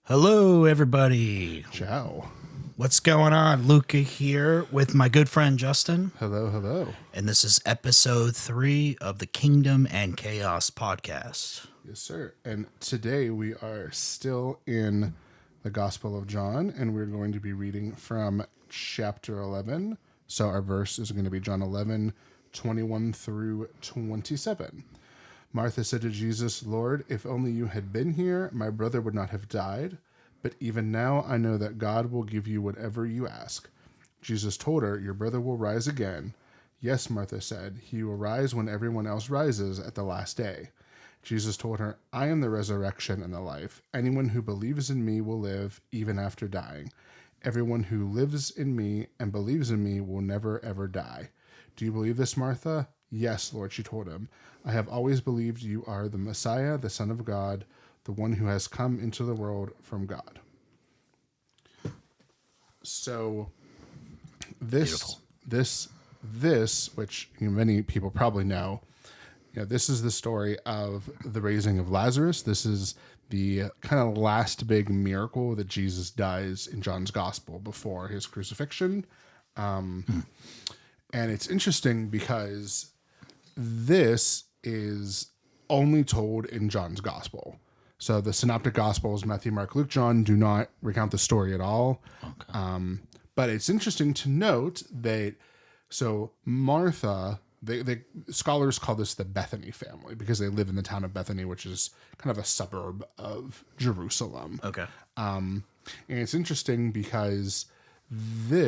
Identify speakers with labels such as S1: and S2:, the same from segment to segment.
S1: Hello, everybody.
S2: Ciao.
S1: What's going on? Luca here with my good friend Justin.
S2: Hello, hello.
S1: And this is episode 3 of the Kingdom and Chaos podcast.
S2: Yes, sir. And today we are still in the Gospel of John, and we're going to be reading from chapter 11. So our verse is going to be John 11, 21 through 27. Martha said to Jesus, "Lord, if only you had been here, my brother would not have died. But even now I know that God will give you whatever you ask." Jesus told her, "Your brother will rise again." "Yes," Martha said, "he will rise when everyone else rises at the last day." Jesus told her, "I am the resurrection and the life. Anyone who believes in me will live even after dying. Everyone who lives in me and believes in me will never ever die." "Do you believe this, Martha?" "Yes, Lord," she told him. "I have always believed you are the Messiah, the Son of God, the one who has come into the world from God." So this, which many people probably know, this is the story of the raising of Lazarus. This is the kind of last big miracle that Jesus does in John's gospel before his crucifixion. And it's interesting because this is only told in John's gospel. So the synoptic gospels, Matthew, Mark, Luke, John, do not recount the story at all. Okay. But it's interesting to note that, so Martha, they scholars call this the Bethany family because they live in the town of Bethany, which is kind of a suburb of Jerusalem.
S1: Okay.
S2: And it's interesting because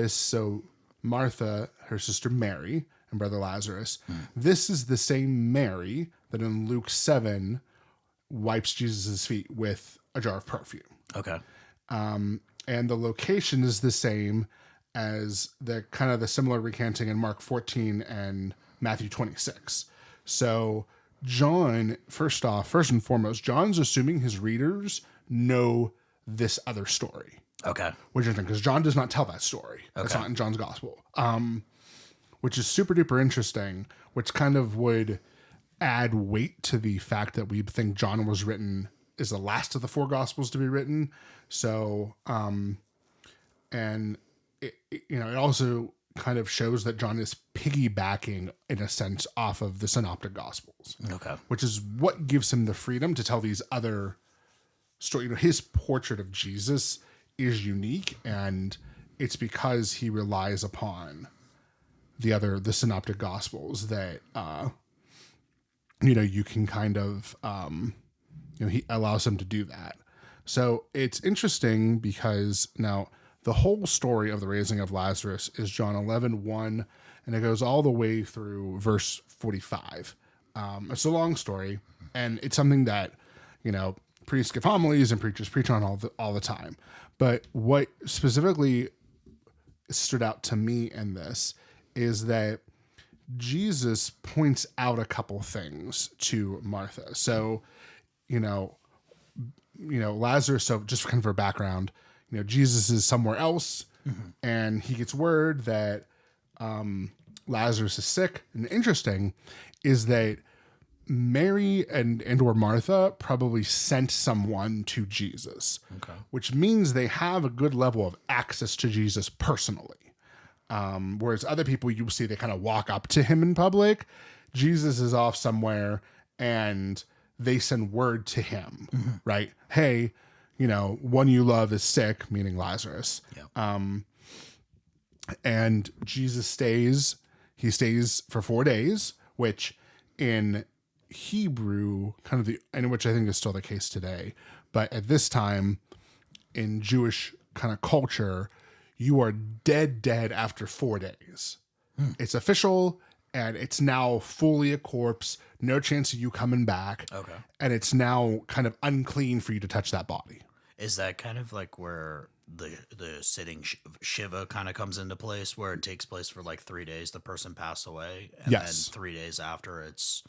S2: so Martha, her sister Mary, and brother Lazarus, this is the same Mary that in Luke 7 wipes Jesus' feet with a jar of perfume.
S1: Okay.
S2: And the location is the same as the kind of the similar recanting in Mark 14 and Matthew 26. So John, first and foremost, John's assuming his readers know this other story.
S1: Okay.
S2: Which is interesting because John does not tell that story. Okay. It's not in John's gospel. Which is super duper interesting, which kind of would add weight to the fact that we think John was written is the last of the four gospels to be written. So, and it also kind of shows that John is piggybacking in a sense off of the synoptic gospels.
S1: Okay.
S2: Which is what gives him the freedom to tell these other stories. His portrait of Jesus is unique, and it's because he relies upon the synoptic gospels that you can kind of he allows him to do that. So it's interesting because now the whole story of the raising of Lazarus is John 11:1, and it goes all the way through verse 45. It's a long story, and it's something that priests give homilies and preachers preach on all the time. But what specifically stood out to me in this is that Jesus points out a couple things to Martha. So, Lazarus, so just kind of for background, Jesus is somewhere else, and he gets word that Lazarus is sick. And interesting is that Mary and or Martha probably sent someone to Jesus, which means they have a good level of access to Jesus personally. Whereas other people you see, they kind of walk up to him in public. Jesus is off somewhere and they send word to him, right? Hey, one you love is sick, meaning Lazarus. Yeah. And Jesus stays for 4 days, which in Hebrew, and which I think is still the case today, but at this time in Jewish kind of culture, you are dead after 4 days. It's official, and it's now fully a corpse. No chance of you coming back. Okay. And it's now kind of unclean for you to touch that body.
S1: Is that kind of like where the sitting Shiva kind of comes into place, where it takes place for like 3 days, the person passed away, and then 3 days after it's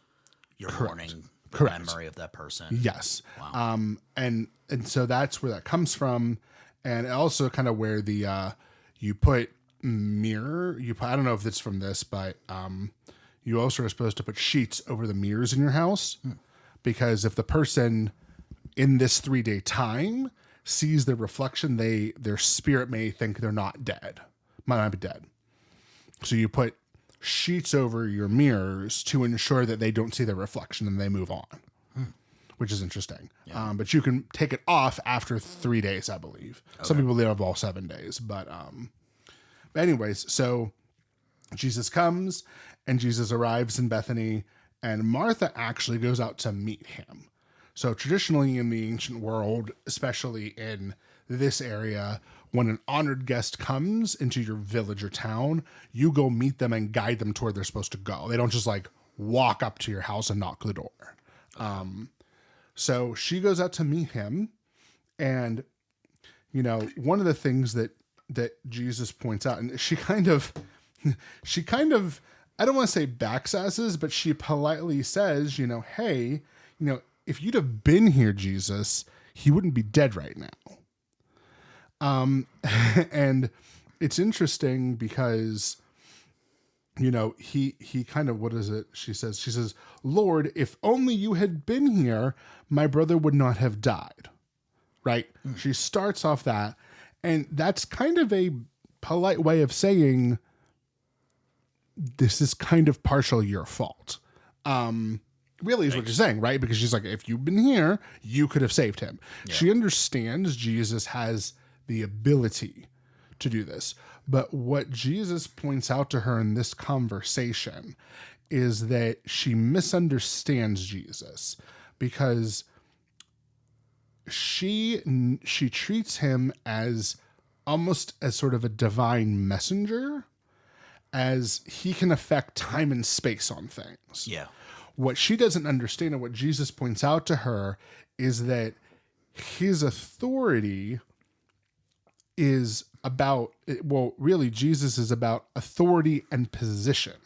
S1: you're mourning the memory of that person?
S2: Yes. Wow. And so that's where that comes from. And also kind of where the you put mirror, I don't know if it's from this, but you also are supposed to put sheets over the mirrors in your house, because if the person in this 3 day time sees their reflection, their spirit may think they're not dead, might not be dead. So you put sheets over your mirrors to ensure that they don't see their reflection and they move on, which is interesting.
S1: Yeah.
S2: But you can take it off after 3 days, I believe. Okay. Some people live all 7 days, but anyways, so Jesus comes and Jesus arrives in Bethany, and Martha actually goes out to meet him. So traditionally in the ancient world, especially in this area, when an honored guest comes into your village or town, you go meet them and guide them to where they're supposed to go. They don't just like walk up to your house and knock the door. So she goes out to meet him, and one of the things that Jesus points out, and she kind of I don't want to say backsasses, but she politely says, hey, if you'd have been here, Jesus, he wouldn't be dead right now. And it's interesting because, he kind of, what is it? She says, Lord, if only you had been here, my brother would not have died. Right. She starts off that, and that's kind of a polite way of saying, this is kind of partially your fault. Really is what you're saying, right? Because she's like, if you'd been here, you could have saved him. Yeah. She understands Jesus has the ability to do this. But what Jesus points out to her in this conversation is that she misunderstands Jesus, because she treats him as almost as sort of a divine messenger, as he can affect time and space on things.
S1: Yeah.
S2: What she doesn't understand, and what Jesus points out to her, is that his authority is about, well, really, Jesus is about authority and position.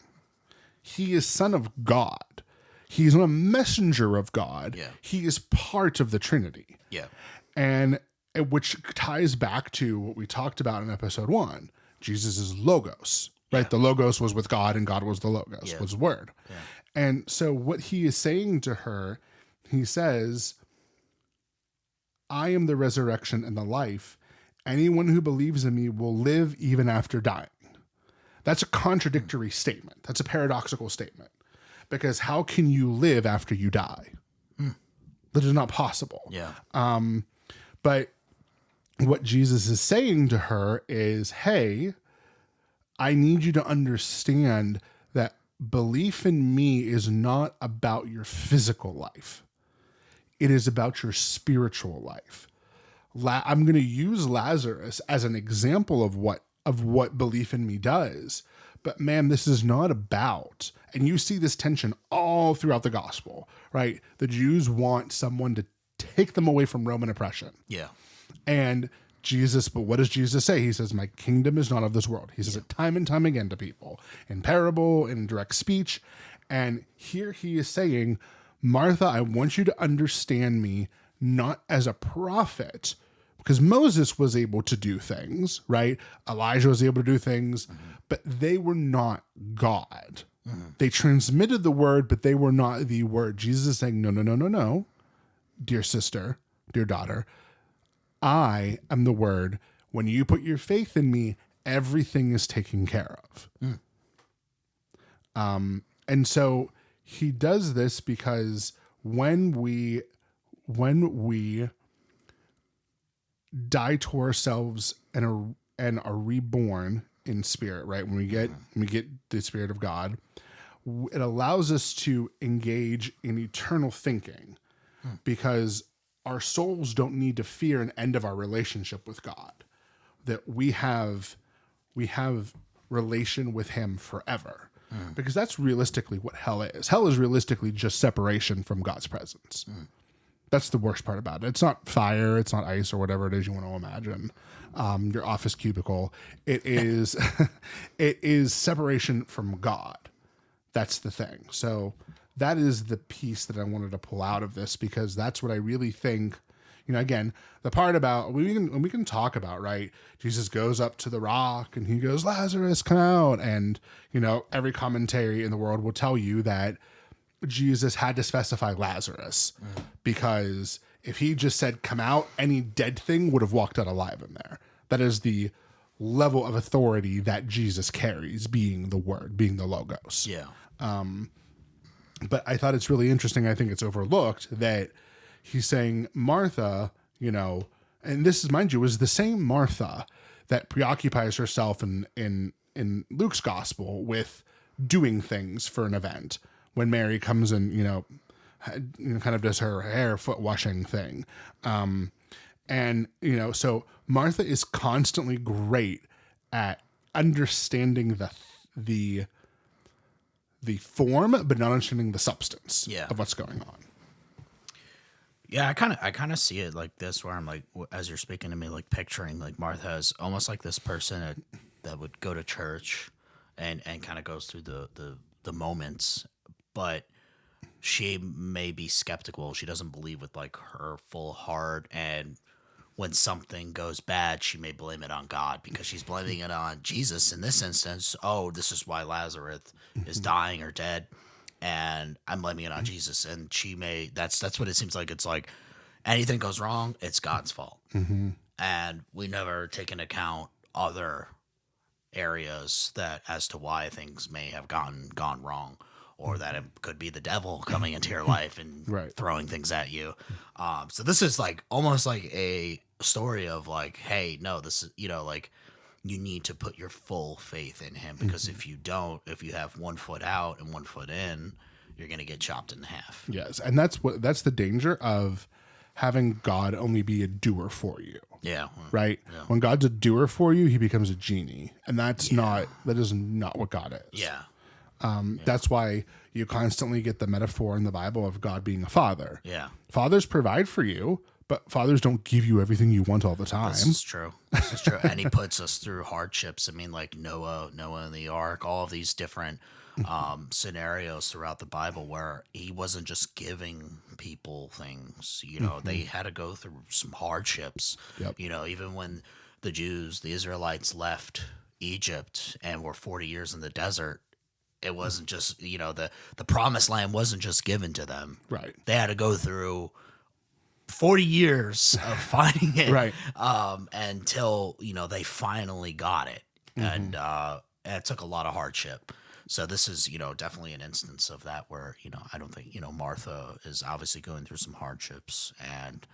S2: He is Son of God. He's a messenger of God.
S1: Yeah.
S2: He is part of the Trinity.
S1: Yeah.
S2: And which ties back to what we talked about in episode 1. Jesus is Logos, right? Yeah. The Logos was with God, and God was the Logos, was Word. Yeah. And so what he is saying to her, he says, I am the resurrection and the life. Anyone who believes in me will live even after dying. That's a contradictory statement. That's a paradoxical statement. Because how can you live after you die? That is not possible.
S1: Yeah.
S2: But what Jesus is saying to her is, hey, I need you to understand that belief in me is not about your physical life. It is about your spiritual life. I'm going to use Lazarus as an example of what belief in me does. But man, this is not about, and you see this tension all throughout the gospel, right? The Jews want someone to take them away from Roman oppression.
S1: Yeah.
S2: And Jesus, but what does Jesus say? He says, my kingdom is not of this world. He says it time and time again to people, in parable, in direct speech. And here he is saying, Martha, I want you to understand me not as a prophet, because Moses was able to do things, right? Elijah was able to do things, but they were not God. They transmitted the word, but they were not the word. Jesus is saying, no, dear sister, dear daughter, I am the word. When you put your faith in me, everything is taken care of. And so he does this because when we die to ourselves and are reborn in spirit, right? When we get the Spirit of God, it allows us to engage in eternal thinking, because our souls don't need to fear an end of our relationship with God. That we have relation with him forever. Because that's realistically what hell is. Hell is realistically just separation from God's presence. That's the worst part about it. It's not fire, it's not ice, or whatever it is you want to imagine. Your office cubicle. It is it is separation from God. That's the thing. So that is the piece that I wanted to pull out of this, because that's what I really think. Again, the part about we can talk about, right? Jesus goes up to the rock and he goes, Lazarus, come out. And, every commentary in the world will tell you that Jesus had to specify Lazarus because if he just said, come out, any dead thing would have walked out alive in there. That is the level of authority that Jesus carries, being the word, being the logos.
S1: Yeah.
S2: But I thought it's really interesting. I think it's overlooked that he's saying Martha, you know, and this is, mind you, is the same Martha that preoccupies herself in Luke's gospel with doing things for an event. When Mary comes and, you know, kind of does her hair, foot washing thing. And, you know, so Martha is constantly great at understanding the form, but not understanding the substance of what's going on.
S1: Yeah, I kind of see it like this, where I'm like, as you're speaking to me, like picturing like Martha as almost like this person that would go to church and kind of goes through the moments, but she may be skeptical. She doesn't believe with like her full heart, and when something goes bad, she may blame it on God because she's blaming it on Jesus in this instance. Oh, this is why Lazarus is dying or dead, and I'm blaming it on Jesus. And she may, that's what it seems like. It's like anything goes wrong, it's God's fault. And we never take into account other areas that as to why things may have gone wrong, or that it could be the devil coming into your life and throwing things at you. So this is like almost like a story of like, hey, no, this is, you know, like you need to put your full faith in him, because if you don't, if you have 1 foot out and 1 foot in, you're going to get chopped in half.
S2: Yes. And that's the danger of having God only be a doer for you.
S1: Yeah.
S2: Right.
S1: Yeah.
S2: When God's a doer for you, he becomes a genie. And that is not what God is.
S1: Yeah.
S2: That's why you constantly get the metaphor in the Bible of God being a father.
S1: Yeah.
S2: Fathers provide for you, but fathers don't give you everything you want all the time.
S1: This is true. This is true. And he puts us through hardships. I mean, like Noah and the ark, all of these different scenarios throughout the Bible where he wasn't just giving people things, you know, they had to go through some hardships. You know, even when the Israelites left Egypt and were 40 years in the desert, it wasn't just, you know, the promised land wasn't just given to them.
S2: Right.
S1: They had to go through 40 years of finding it, until, you know, they finally got it. And it took a lot of hardship. So this is, you know, definitely an instance of that where, you know, I don't think, you know, Martha is obviously going through some hardships, and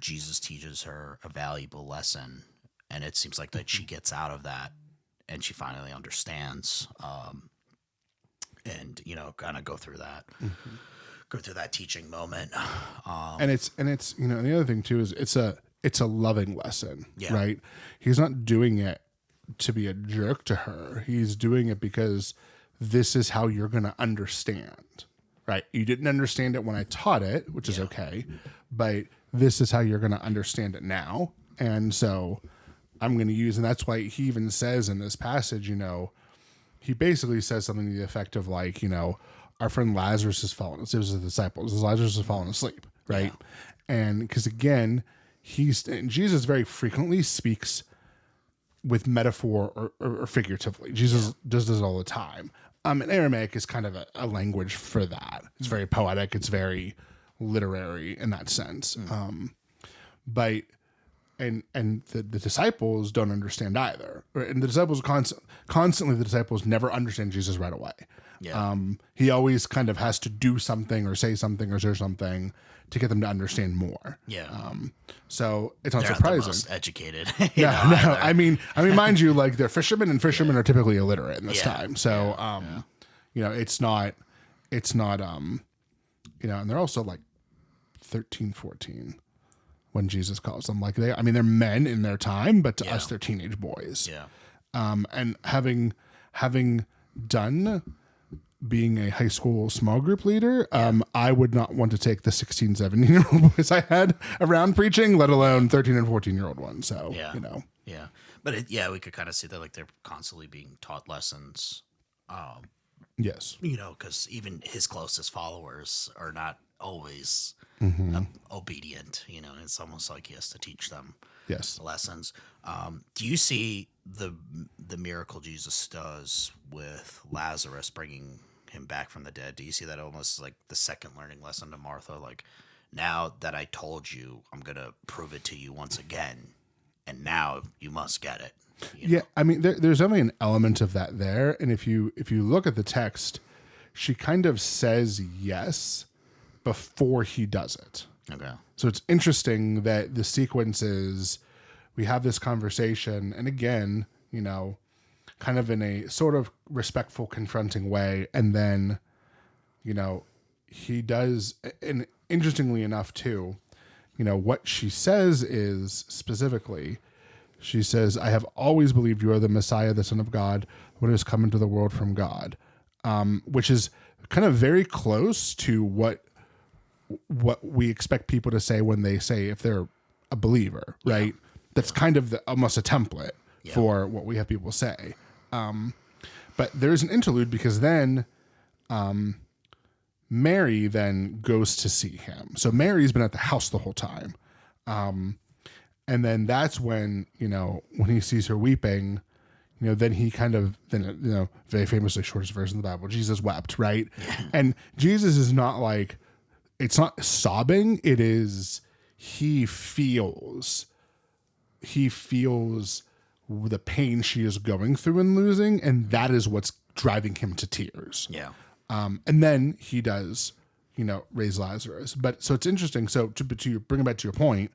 S1: Jesus teaches her a valuable lesson, and it seems like that she gets out of that and she finally understands, and, you know, kind of go through that teaching moment.
S2: And it's, you know, the other thing too is it's a loving lesson, right? He's not doing it to be a jerk to her. He's doing it because this is how you're going to understand, right? You didn't understand it when I taught it, which is okay, but this is how you're going to understand it now. And so I'm going to use, and that's why he even says in this passage, you know, he basically says something to the effect of like, you know, our friend Lazarus has fallen asleep. It was the disciples. Lazarus has fallen asleep, right? And because again, Jesus very frequently speaks with metaphor or figuratively. Jesus does this all the time. And Aramaic is kind of a language for that. It's very poetic. It's very literary in that sense. But the disciples don't understand either. And the disciples constantly the disciples never understand Jesus right away. He always kind of has to do something or say something or share something to get them to understand more. So it's not
S1: They're
S2: surprising.
S1: not the most educated.
S2: I mean, mind you, like they're fishermen, and fishermen are typically illiterate in this time. So, you know, it's not, you know, and they're also like 13, 14 when Jesus calls them. Like they're men in their time, but to us, they're teenage boys. And having done being a high school small group leader, I would not want to take the 16, 17-year-old boys I had around preaching, let alone 13 and 14-year-old ones. So, you know.
S1: But we could kind of see that like they're constantly being taught lessons.
S2: Yes.
S1: You know, because even his closest followers are not always obedient. You know, it's almost like he has to teach them lessons. Do you see the miracle Jesus does with Lazarus bringing him back from the dead? Do you see that almost like the second learning lesson to Martha? Like, now that I told you, I'm going to prove it to you once again. And now you must get it.
S2: Yeah, I mean, there's only an element of that there, and if you look at the text, she kind of says yes before he does it.
S1: Okay.
S2: So it's interesting that the sequence is we have this conversation, and again, kind of in a sort of respectful, confronting way, and then, he does, and interestingly enough, too, what she says is specifically. She says, I have always believed you are the Messiah, the Son of God, one who has come into the world from God, which is kind of very close to what we expect people to say when they say if they're a believer, right? Yeah. That's kind of almost a template for what we have people say. But there's an interlude because then Mary then goes to see him. So Mary's been at the house the whole time. And then that's when, when he sees her weeping, then he kind of, very famously, shortest verse in the Bible, Jesus wept, right? And Jesus is not like, it's not sobbing. It is, he feels the pain she is going through and losing. And that is what's driving him to tears.
S1: Yeah.
S2: And then he does, raise Lazarus. But so it's interesting. So to bring it back to your point,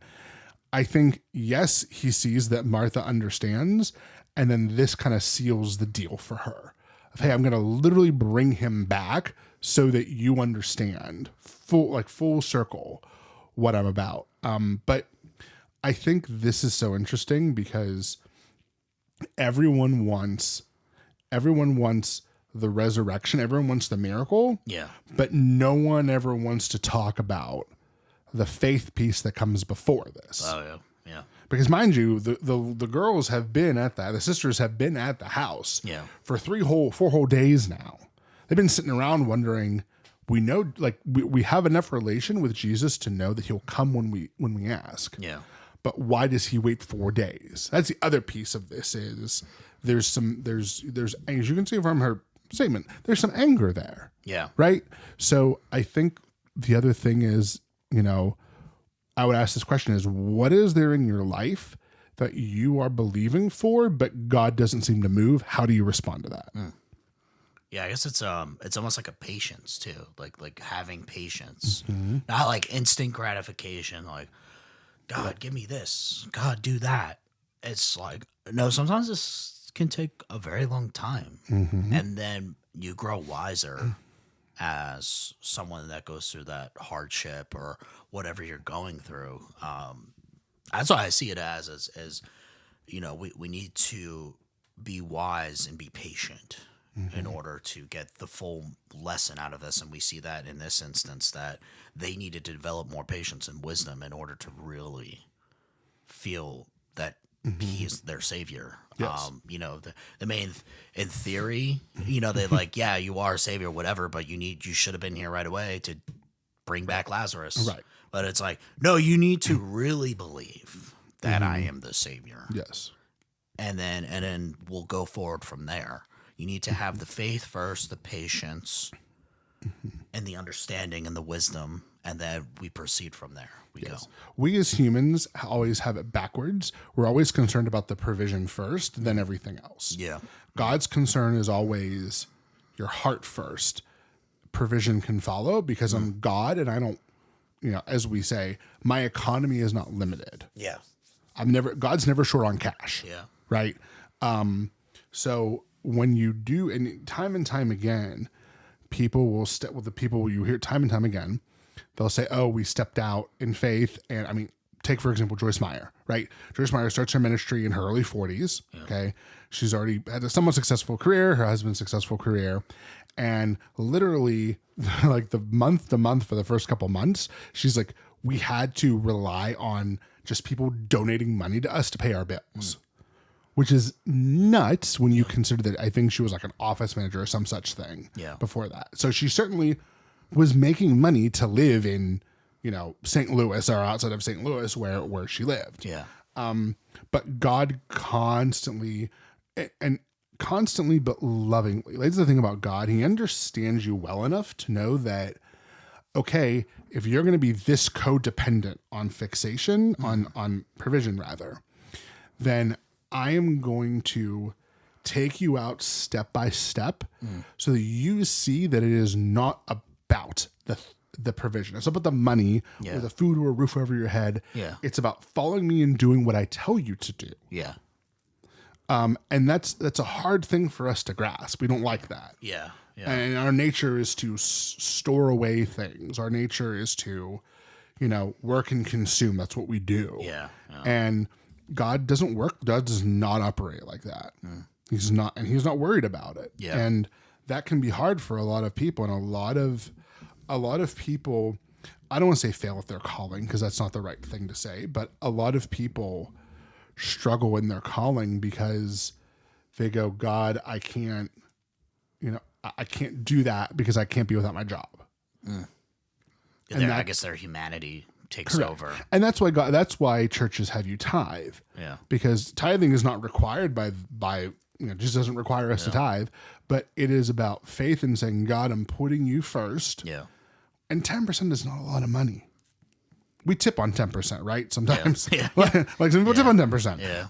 S2: I think, yes, he sees that Martha understands, and then this kind of seals the deal for her. Of, hey, I'm going to literally bring him back so that you understand full circle what I'm about. But I think this is so interesting because everyone wants the resurrection. Everyone wants the miracle.
S1: Yeah.
S2: But no one ever wants to talk about the faith piece that comes before this.
S1: Oh, yeah. Yeah.
S2: Because mind you, the girls have been at the sisters have been at the house for 4 whole days now. They've been sitting around wondering, we know, like we have enough relation with Jesus to know that he'll come when we ask.
S1: Yeah.
S2: But why does he wait 4 days? That's the other piece of this is there's as you can see from her statement, there's some anger there.
S1: Yeah.
S2: Right? So I think the other thing is, I would ask this question is, what is there in your life that you are believing for, but God doesn't seem to move? How do you respond to that?
S1: Yeah, I guess it's almost like a patience too, like having patience, not like instant gratification. Like, God, give me this. God, do that. It's like, no, sometimes this can take a very long time, and then you grow wiser as someone that goes through that hardship or whatever you're going through. That's why I see it as we need to be wise and be patient in order to get the full lesson out of this. And we see that in this instance that they needed to develop more patience and wisdom in order to really feel that he is their savior.
S2: Yes.
S1: The main, in theory, they like, yeah, you are a savior, whatever, but you should have been here right away to bring back Lazarus.
S2: Right.
S1: But it's like, no, you need to really believe that I am the savior.
S2: Yes.
S1: And then we'll go forward from there. You need to have the faith first, the patience, and the understanding and the wisdom, and then we proceed from there. We go.
S2: We as humans always have it backwards. We're always concerned about the provision first, then everything else.
S1: Yeah.
S2: God's concern is always your heart first. Provision can follow because I'm God and I don't, as we say, my economy is not limited.
S1: Yeah.
S2: God's never short on cash.
S1: Yeah.
S2: Right. So when you do, and time again, people will the people you hear time and time again, they'll say, oh, we stepped out in faith. And I mean, take, for example, Joyce Meyer, right? Joyce Meyer starts her ministry in her early 40s. Yeah. Okay. She's already had a somewhat successful career, her husband's successful career. And literally like the month for the first couple months, she's like, we had to rely on just people donating money to us to pay our bills, which is nuts when you consider that I think she was like an office manager or some such thing before that. So she certainly was making money to live in, St. Louis or outside of St. Louis where she lived.
S1: Yeah.
S2: But God constantly but lovingly. That's the thing about God. He understands you well enough to know that okay, if you're going to be this codependent on fixation, on provision rather, then I am going to take you out step by step so that you see that it is not about the provision. It's about the money or the food or a roof over your head.
S1: Yeah.
S2: It's about following me and doing what I tell you to do.
S1: Yeah.
S2: And that's a hard thing for us to grasp. We don't like that.
S1: Yeah. Yeah.
S2: And our nature is to store away things. Our nature is to, work and consume. That's what we do.
S1: Yeah. Yeah.
S2: And God doesn't work. God does not operate like that. He's not worried about it.
S1: Yeah.
S2: And that can be hard for a lot of people. And a lot of people, I don't want to say fail at their calling because that's not the right thing to say, but a lot of people struggle in their calling because they go, God, I can't do that because I can't be without my job.
S1: And I guess their humanity takes over.
S2: And that's why churches have you tithe.
S1: Yeah.
S2: Because tithing is not required by Jesus doesn't require us to tithe, but it is about faith and saying, God, I'm putting you first.
S1: Yeah.
S2: And 10% is not a lot of money. We tip on 10%, right? Sometimes.
S1: Yeah.
S2: Like some people tip on 10%.
S1: Yeah.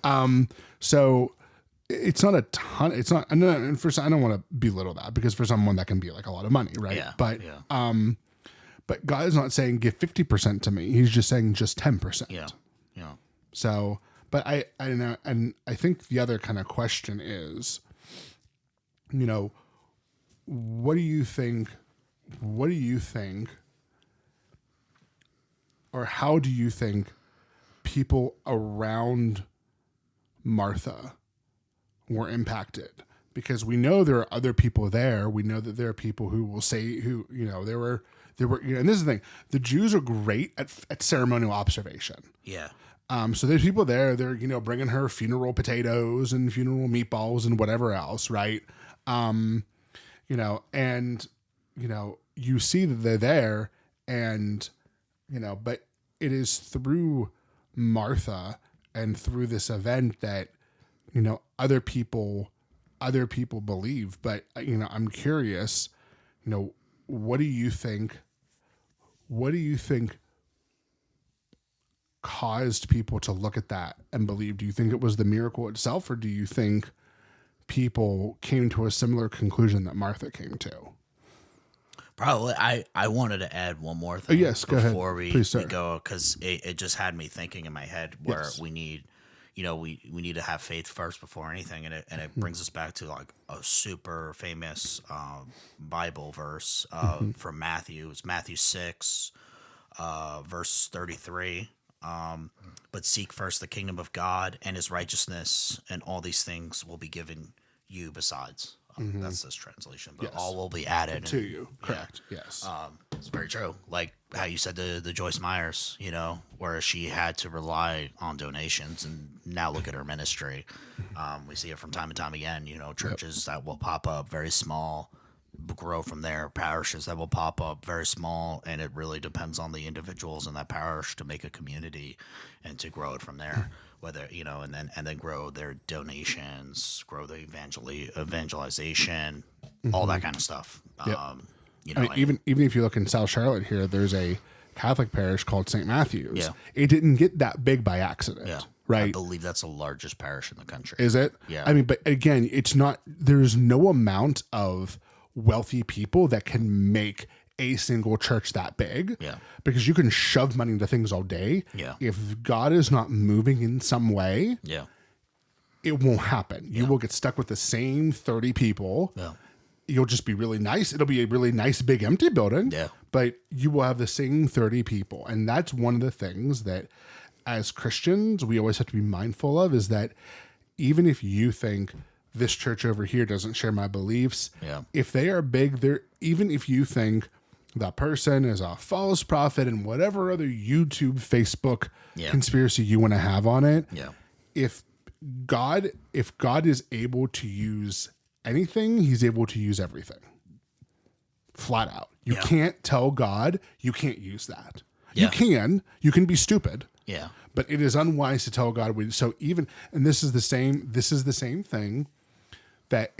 S2: So it's not a ton. It's not, and I don't want to belittle that because for someone that can be like a lot of money, right?
S1: Yeah.
S2: But God is not saying give 50% to me. He's just saying just 10%.
S1: Yeah. Yeah.
S2: So, but I don't know. And I think the other kind of question is, what do you think, or how do you think people around Martha were impacted? Because we know there are other people there. We know that there are people who will say, there were, and this is the thing, the Jews are great at ceremonial observation.
S1: Yeah.
S2: So there's people there, they're, bringing her funeral potatoes and funeral meatballs and whatever else. Right. And, you see that they're there and, but it is through Martha and through this event that, other people believe. But, I'm curious, what do you think caused people to look at that and believe? Do you think it was the miracle itself, or do you think people came to a similar conclusion that Martha came to?
S1: Probably. I wanted to add one more thing.
S2: Yes, go ahead.
S1: Before we go, because it just had me thinking in my head where we need, we need to have faith first before anything, and it brings us back to like a super famous Bible verse from Matthew. It's Matthew 6, verse 33. But seek first the kingdom of God and his righteousness, and all these things will be given you besides. That's this translation, but all will be added
S2: to you. Correct. Yeah. Yes.
S1: It's very true. Like how you said the Joyce Myers, where she had to rely on donations, and now look at her ministry. We see it from time and time again. Churches that will pop up very small, grow from there. Parishes that will pop up very small, and it really depends on the individuals in that parish to make a community and to grow it from there. Whether and then grow their donations, grow the evangelization, all that kind of stuff.
S2: Even if you look in South Charlotte here, there's a Catholic parish called St. Matthew's.
S1: Yeah.
S2: It didn't get that big by accident.
S1: Yeah.
S2: Right.
S1: I believe that's the largest parish in the country.
S2: Is it?
S1: Yeah.
S2: I mean, but again, it's not. There's no amount of wealthy people that can make a single church that big.
S1: Yeah.
S2: Because you can shove money into things all day.
S1: Yeah.
S2: If God is not moving in some way,
S1: yeah,
S2: it won't happen. You will get stuck with the same 30 people.
S1: Yeah.
S2: You'll just be really nice. It'll be a really nice big empty building.
S1: Yeah.
S2: But you will have the same 30 people. And that's one of the things that as Christians, we always have to be mindful of, is that even if you think this church over here doesn't share my beliefs, if they are big, even if you think that person is a false prophet and whatever other YouTube, Facebook conspiracy you want to have on it.
S1: Yeah.
S2: If God is able to use anything, he's able to use everything. Flat out. You can't tell God you can't use that. Yeah. You can be stupid.
S1: Yeah.
S2: But it is unwise to tell God. So even, and this is the same thing that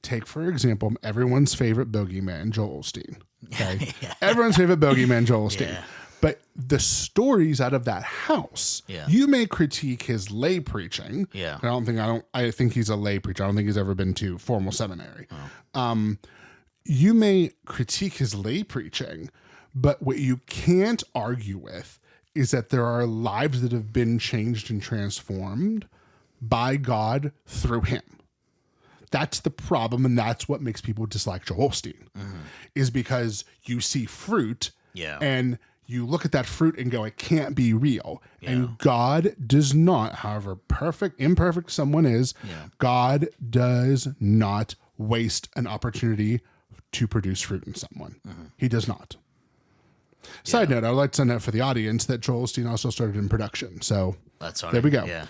S2: take, for example, everyone's favorite bogeyman, Joel Osteen. Okay. Everyone's favorite bogeyman, Joel Osteen.
S1: Yeah.
S2: But the stories out of that house, you may critique his lay preaching.
S1: Yeah.
S2: I think he's a lay preacher. I don't think he's ever been to formal seminary. You may critique his lay preaching, but what you can't argue with is that there are lives that have been changed and transformed by God through him. That's the problem, and that's what makes people dislike Joel Osteen, is because you see fruit, and you look at that fruit and go, it can't be real. And God does not, however imperfect someone is, God does not waste an opportunity to produce fruit in someone. He does not. Side note, I would like to note for the audience that Joel Osteen also started in production. So
S1: that's funny.
S2: There we go.
S1: Yeah.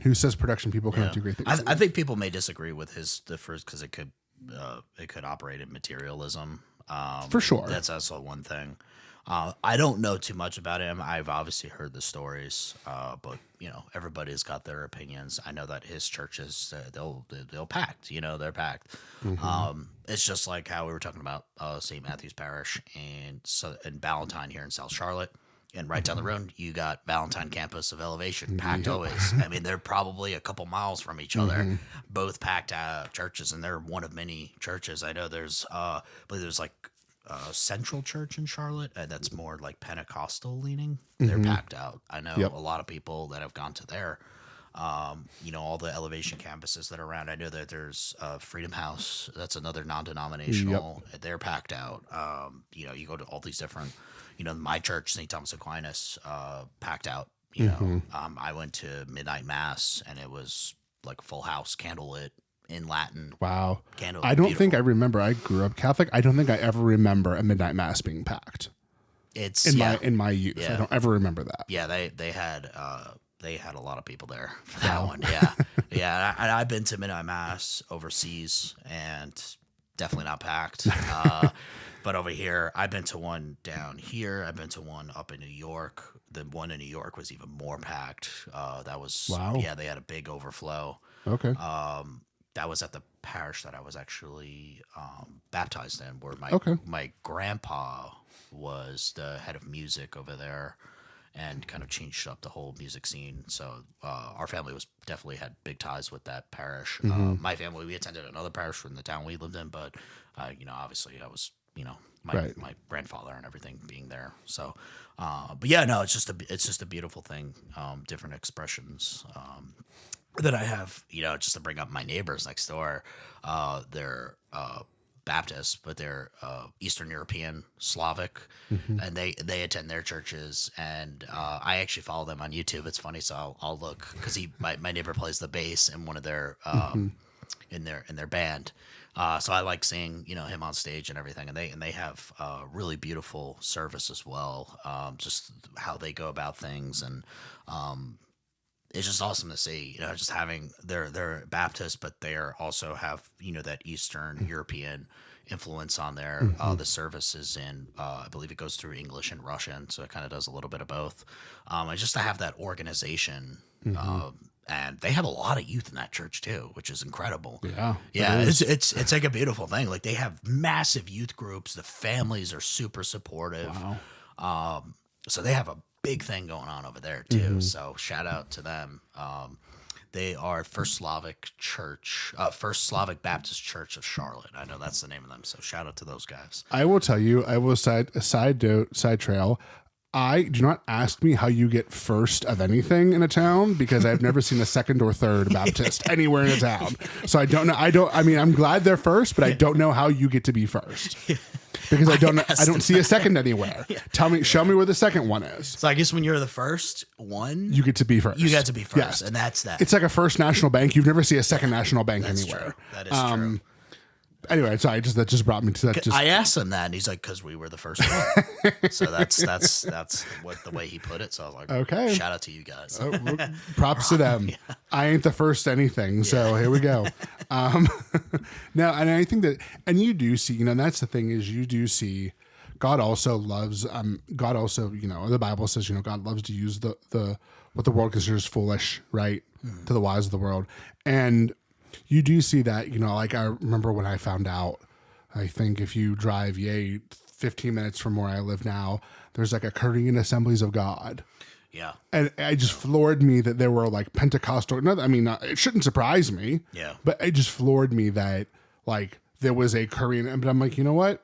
S2: Who says production people cannot do great things?
S1: I think people may disagree with the first because it could operate in materialism.
S2: For sure.
S1: That's also one thing. I don't know too much about him. I've obviously heard the stories, but everybody's got their opinions. I know that his churches they'll packed. They're packed. It's just like how we were talking about St. Matthew's Parish and Ballantyne here in South Charlotte, and right down the road you got Ballantyne Campus of Elevation, packed always. I mean, they're probably a couple miles from each other, both packed churches, and they're one of many churches. I know there's, I believe there's like Central Church in Charlotte, and that's more like Pentecostal leaning. They're packed out. I know a lot of people that have gone to there. All the Elevation campuses that are around. I know that there's Freedom House. That's another non-denominational. They're packed out. You go to all these different. My church, St. Thomas Aquinas, packed out. I went to midnight mass, and it was like a full house, candlelit. In Latin.
S2: Wow. I don't think I remember. I grew up Catholic. I don't think I ever remember a midnight mass being packed.
S1: It's
S2: in my youth. I don't ever remember that.
S1: Yeah, they had a lot of people there for that one. Yeah. And I've been to midnight mass overseas and definitely not packed. But over here, I've been to one down here. I've been to one up in New York. The one in New York was even more packed. That was they had a big overflow.
S2: Okay.
S1: That was at the parish that I was actually baptized in, where my grandpa was the head of music over there and kind of changed up the whole music scene. So our family definitely had big ties with that parish. My family, we attended another parish in the town we lived in, but obviously I was my grandfather and everything being there. So, but yeah, no, it's just a beautiful thing. Different expressions. That I have, just to bring up my neighbors next door, they're Baptist, but they're Eastern European, Slavic, and they attend their churches. And I actually follow them on YouTube. It's funny, so I'll look because my neighbor plays the bass in one of their in their band. So I like seeing him on stage and everything, and they have really beautiful service as well. Just how they go about things and. It's just awesome to see, just having they're Baptist, but they also have, that Eastern European influence on there. The service is in, I believe it goes through English and Russian. So it kind of does a little bit of both. And just to have that organization, and they have a lot of youth in that church too, which is incredible. Yeah. It's like a beautiful thing. Like they have massive youth groups. The families are super supportive. Wow. So they have a big thing going on over there too. So shout out to them. They are First Slavic Baptist Church of Charlotte. I know that's the name of them. So shout out to those guys.
S2: I will tell you, side trail. I do not ask me how you get first of anything in a town because I've never seen a second or third Baptist anywhere in a town. So I don't know. I'm glad they're first, but I don't know how you get to be first. Because I don't see a second anywhere. Show me where the second one is.
S1: So I guess when you're the first one,
S2: you get to be first.
S1: You get to be first, and that's that.
S2: It's like a First National Bank. You've never see a second National Bank anywhere.
S1: True. That is true.
S2: Anyway, sorry, that just brought me to that.
S1: I asked him that, and he's like, "Because we were the first one." So that's what the way he put it. So I was like,
S2: "Okay,
S1: shout out to you guys."
S2: Props to them. Yeah. I ain't the first anything, so here we go. Now, and I think that, and you do see, and that's the thing is, you do see, God also loves. God also, the Bible says, God loves to use the what the world considers foolish, right, to the wise of the world, and You do see that, like I remember when I found out, I think if you drive 15 minutes from where I live now, there's like a Korean Assemblies of God.
S1: Yeah.
S2: And it just floored me that there were like Pentecostal. No, I mean, it shouldn't surprise me.
S1: Yeah.
S2: But it just floored me that like there was a Korean. But I'm like, you know what,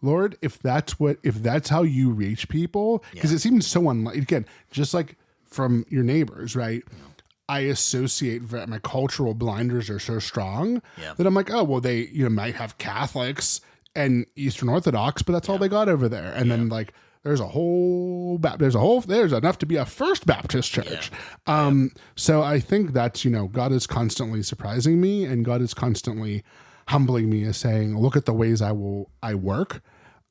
S2: Lord, if that's how you reach people, because it seems so unlike, again, just like from your neighbors, right? Yeah. I associate that my cultural blinders are so strong that I'm like, oh, well, they might have Catholics and Eastern Orthodox, but that's all they got over there. And then like there's enough to be a First Baptist church. So I think that's, God is constantly surprising me, and God is constantly humbling me as saying, look at the ways I work.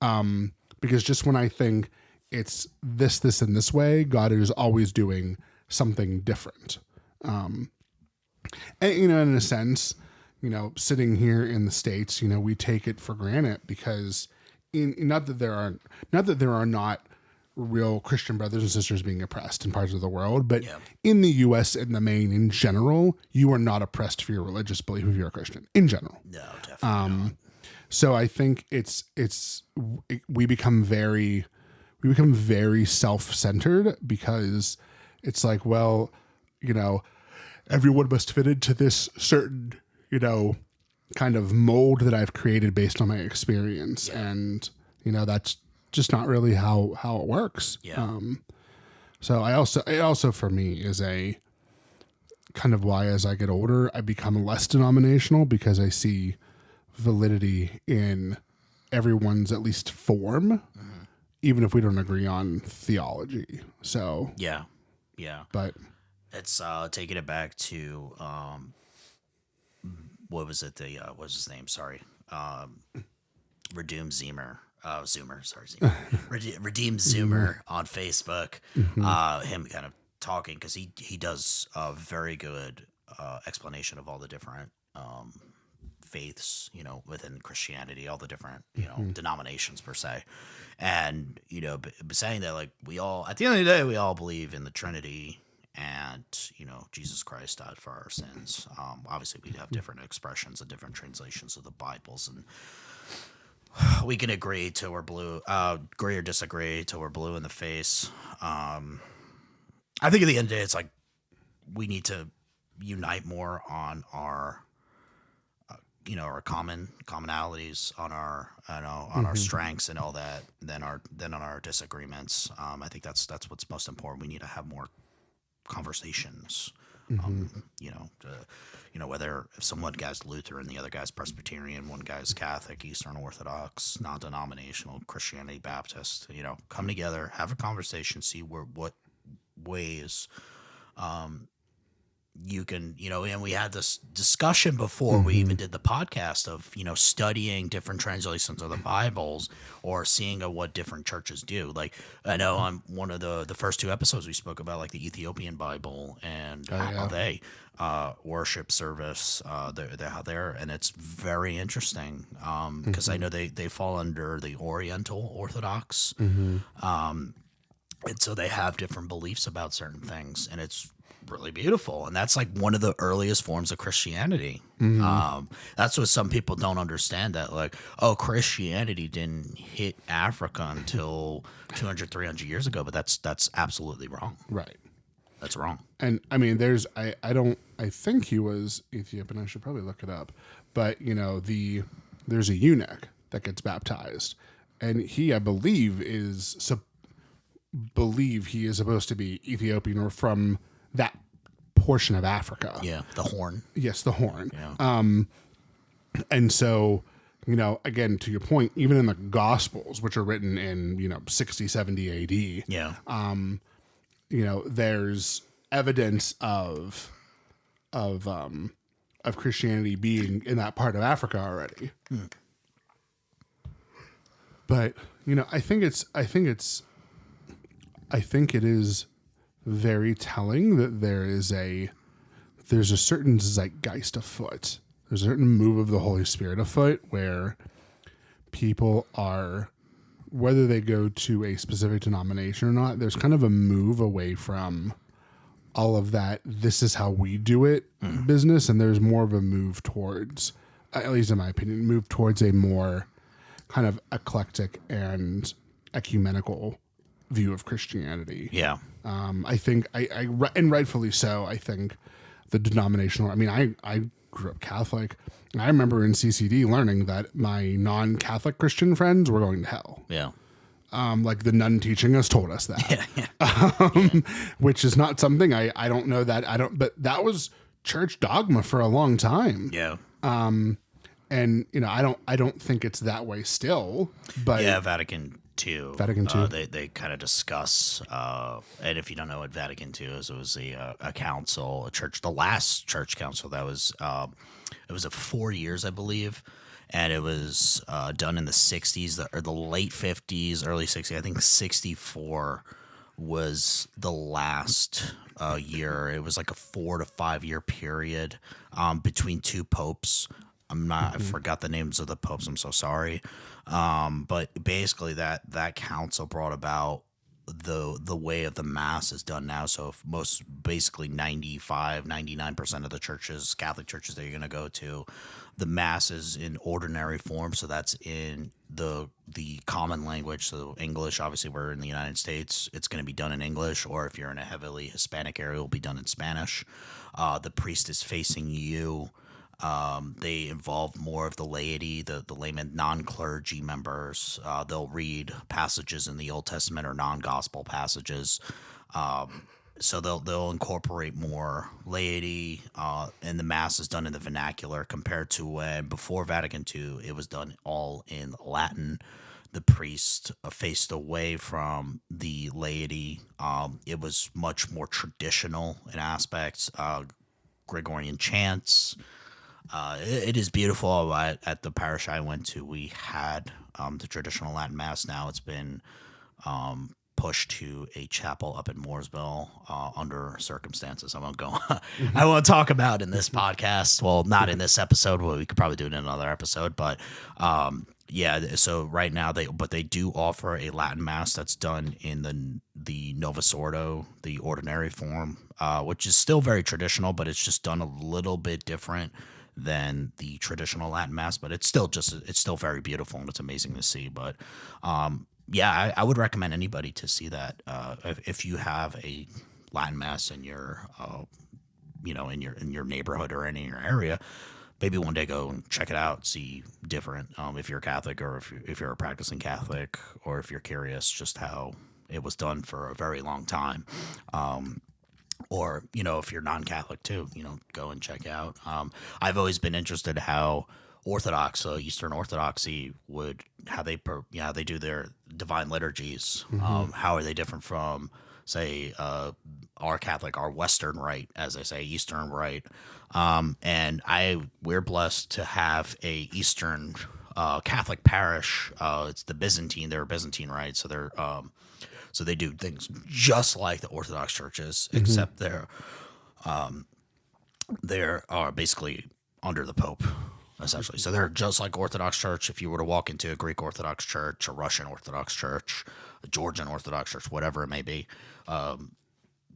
S2: Because just when I think it's this, and this way, God is always doing something different. And, in a sense, sitting here in the States, we take it for granted because not that there are not real Christian brothers and sisters being oppressed in parts of the world, but in the U.S. in the main, in general, you are not oppressed for your religious belief if you're a Christian in general.
S1: No, definitely not.
S2: So I think we become very self-centered because it's like, well, everyone must fit into this certain, kind of mold that I've created based on my experience. Yeah. And, that's just not really how it works. Yeah. So it also for me is a kind of why, as I get older, I become less denominational because I see validity in everyone's at least form, even if we don't agree on theology. So,
S1: yeah.
S2: But
S1: it's taking it back to what was it? What was his name? Sorry, Redeem Zoomer. Redeem Zoomer on Facebook. Him kind of talking because he does a very good explanation of all the different faiths, within Christianity, all the different denominations per se, and saying that like we all at the end of the day we all believe in the Trinity. And, Jesus Christ died for our sins. Obviously, we have different expressions and different translations of the Bibles. And we can agree till we're blue, agree or disagree till we're blue in the face. I think at the end of the day, it's like we need to unite more on our, our commonalities, on our, on our strengths and all that, than on our disagreements. I think that's what's most important. We need to have more conversations, whether if someone guy's Lutheran, the other guy's Presbyterian, one guy's Catholic, Eastern Orthodox, non-denominational, Christianity, Baptist, come together, have a conversation, see what ways, you can, and we had this discussion before we even did the podcast of, studying different translations of the Bibles or seeing what different churches do. Like, I know on one of the first two episodes we spoke about like the Ethiopian Bible and how they worship service, and it's very interesting because I know they fall under the Oriental Orthodox. And so they have different beliefs about certain things, and it's really beautiful. And that's like one of the earliest forms of Christianity. That's what some people don't understand, that like, oh, Christianity didn't hit Africa until 200, 300 years ago, but that's absolutely wrong.
S2: Right.
S1: That's wrong.
S2: And I mean, I think he was Ethiopian. I should probably look it up, but there's a eunuch that gets baptized, and he, I believe he is supposed to be Ethiopian or from that portion of Africa.
S1: Yeah, the Horn.
S2: Yes, the Horn.
S1: Yeah.
S2: And so, again, to your point, even in the Gospels, which are written in, 60, 70 AD, there's evidence of Christianity being in that part of Africa already. But, I think it is very telling that there's a certain zeitgeist afoot. There's a certain move of the Holy Spirit afoot where people are, whether they go to a specific denomination or not, there's kind of a move away from all of that, this is how we do it business, and there's more of a move towards, at least in my opinion, move towards a more kind of eclectic and ecumenical view of Christianity.
S1: Yeah.
S2: I think and rightfully so. I think the denominational. I mean, I grew up Catholic. I remember in CCD learning that my non-Catholic Christian friends were going to hell.
S1: Yeah.
S2: Like the nun teaching us told us that, which is not something I don't know that I don't, but that was church dogma for a long time.
S1: Yeah.
S2: And I don't think it's that way still, but
S1: yeah, Vatican II.
S2: Vatican II.
S1: They kind of discuss, and if you don't know what Vatican II is, it was a council, a church, the last church council that was, it was 4 years, I believe. And it was done in the 60s, or the late 50s, early 60s. I think 64 was the last year. It was like a 4 to 5 year period between two popes. I forgot the names of the popes. I'm so sorry. But basically that council brought about the way of the mass is done now. So if basically 99% of the churches, Catholic churches that you're going to go to, the mass is in ordinary form. So that's in the common language. So English, obviously we're in the United States, it's going to be done in English, or if you're in a heavily Hispanic area, it will be done in Spanish. The priest is facing you. They involve more of the laity, the layman, non-clergy members. They'll read passages in the Old Testament or non-gospel passages. So they'll incorporate more laity, and the mass is done in the vernacular compared to when before Vatican II it was done all in Latin. The priest faced away from the laity. It was much more traditional in aspects. Gregorian chants. It is beautiful. At the parish I went to, we had the traditional Latin Mass. Now it's been pushed to a chapel up in Mooresville under circumstances I won't go. I won't talk about in this podcast. Well, not in this episode. Well, we could probably do it in another episode. But yeah, so right now they do offer a Latin Mass that's done in the Novus Ordo, the ordinary form, which is still very traditional, but it's just done a little bit different than the traditional Latin Mass. But it's still very beautiful, and it's amazing to see. But yeah, I would recommend anybody to see that if you have a Latin Mass in your in your neighborhood or in your area. Maybe one day go and check it out, see different. If you're a Catholic, or if you're a practicing Catholic, or if you're curious just how it was done for a very long time. Or if you're non-Catholic too, go and check out. I've always been interested how Orthodox, Eastern Orthodoxy how they do their divine liturgies. How are they different from, say, our Western Rite, as I say, Eastern Rite? And we're blessed to have a Eastern Catholic parish. It's the Byzantine. They're a Byzantine Rite, so they're so they do things just like the Orthodox churches, except they're basically under the Pope, essentially. So they're just like Orthodox Church. If you were to walk into a Greek Orthodox Church, a Russian Orthodox Church, a Georgian Orthodox Church, whatever it may be,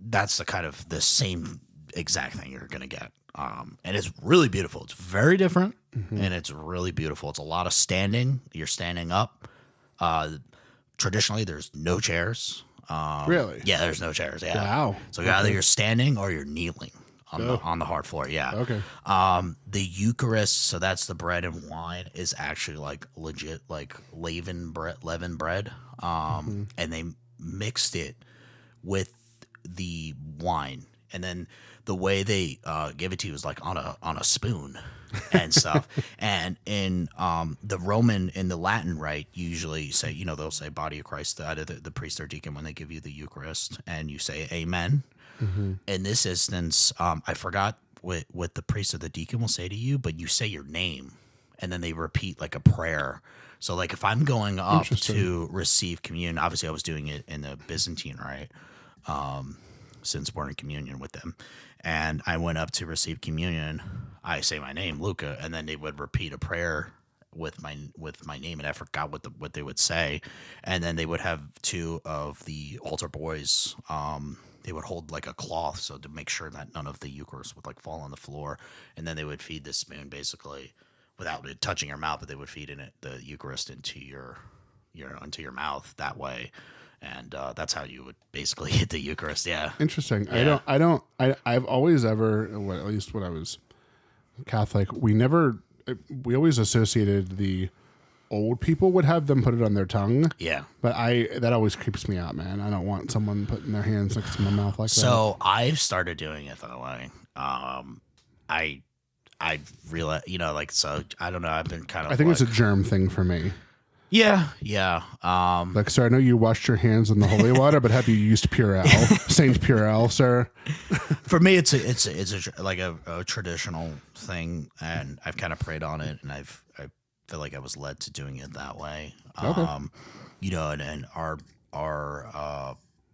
S1: that's the same exact thing you're going to get. And it's really beautiful. It's very different, and it's really beautiful. It's a lot of standing. You're standing up. Traditionally, there's no chairs.
S2: Really?
S1: Yeah, there's no chairs. Yeah.
S2: Wow.
S1: So either you're standing or you're kneeling on the hard floor. Yeah.
S2: Okay.
S1: The Eucharist, so that's the bread and wine, is actually like legit like leavened bread. And they mixed it with the wine, and then the way they give it to you is like on a spoon and stuff. And in the Latin Rite, usually say, they'll say body of Christ, the priest or deacon, when they give you the Eucharist, and you say amen. In this instance, I forgot what the priest or the deacon will say to you, but you say your name, and then they repeat like a prayer. So like if I'm going up to receive communion, obviously I was doing it in the Byzantine Rite, since we're in communion with them, and I went up to receive communion, I say my name, Luca, and then they would repeat a prayer with my name, and I forgot what they would say, and then they would have two of the altar boys, they would hold like a cloth so to make sure that none of the Eucharist would like fall on the floor, and then they would feed this spoon basically without it touching your mouth, but they would feed the Eucharist into your into your mouth that way, and that's how you would basically hit the Eucharist. Yeah,
S2: Interesting.
S1: Yeah.
S2: I've always ever, well, at least when I was Catholic, we always associated the old people would have them put it on their tongue.
S1: Yeah.
S2: But that always creeps me out, man. I don't want someone putting their hands next to my mouth like that.
S1: So I've started doing it that way. I realize, like, so I don't know. I've been kind of,
S2: I think it's a germ thing for me.
S1: Yeah.
S2: Like, sir, I know you washed your hands in the holy water, but have you used Purell, Saint Purell, sir?
S1: For me, it's a traditional thing, and I've kind of prayed on it, and I feel like I was led to doing it that way.
S2: Okay.
S1: And our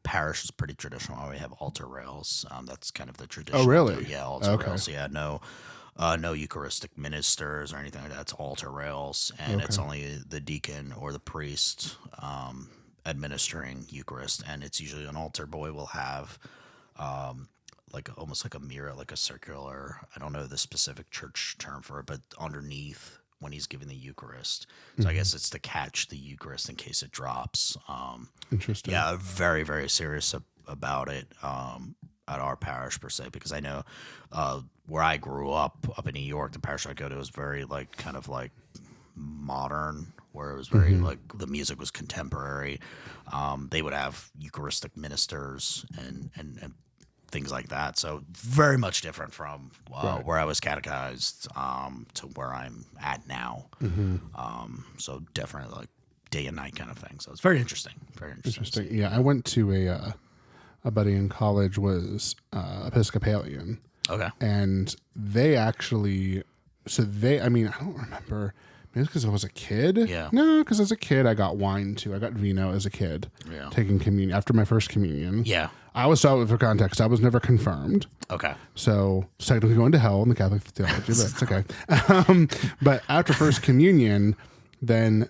S1: parish is pretty traditional. We have altar rails. That's kind of the tradition.
S2: Oh, really?
S1: Yeah, altar rails. Yeah, no Eucharistic ministers or anything like that. It's altar rails, and it's only the deacon or the priest administering Eucharist, and it's usually an altar boy will have like almost like a mirror, like a circular. I don't know the specific church term for it, but underneath when he's giving the Eucharist. So I guess it's to catch the Eucharist in case it drops.
S2: Interesting.
S1: Yeah, very, very serious about it at our parish per se, because I know where I grew up in New York, the parish I go to was very like kind of like modern, where it was very like the music was contemporary. They would have Eucharistic ministers and things like that. So very much different from where I was catechized to where I'm at now. So definitely like day and night kind of thing. So it's very interesting. Very interesting.
S2: Yeah, I went to a buddy in college was Episcopalian.
S1: Okay.
S2: And they actually, I don't remember. Maybe it's because I was a kid.
S1: Yeah.
S2: No, because as a kid, I got wine too. I got vino as a kid.
S1: Yeah.
S2: Taking communion after my first communion.
S1: Yeah.
S2: I always saw it for context. I was never confirmed.
S1: Okay.
S2: So technically going to hell in the Catholic theology, but it's okay. But after first communion, then,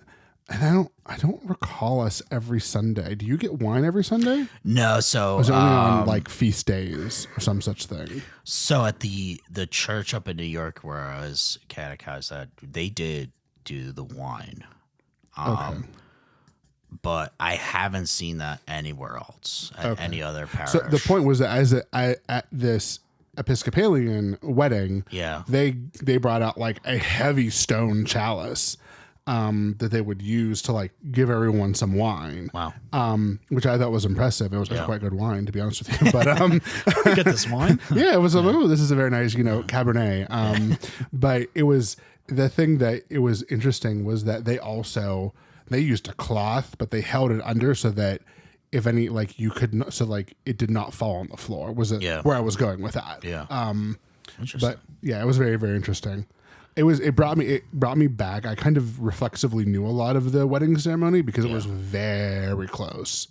S2: and I don't recall us every Sunday. Do you get wine every Sunday?
S1: No. So
S2: Or is it only on like feast days or some such thing?
S1: So at the church up in New York where I was catechized at, they did do the wine.
S2: Okay.
S1: But I haven't seen that anywhere else at any other parish.
S2: So the point was that at this Episcopalian wedding, they brought out like a heavy stone chalice that they would use to like give everyone some wine.
S1: Wow.
S2: Which I thought was impressive. It was quite good wine, to be honest with you. But
S1: get this wine.
S2: Yeah, it was like, oh, this is a very nice, Cabernet. But it was the thing that it was interesting was that they used a cloth, but they held it under so that if any, like you could not, so like it did not fall on the floor. Was it where I was going with that?
S1: Yeah. Interesting.
S2: But yeah, it was very, very interesting. It brought me back. I kind of reflexively knew a lot of the wedding ceremony because it was very close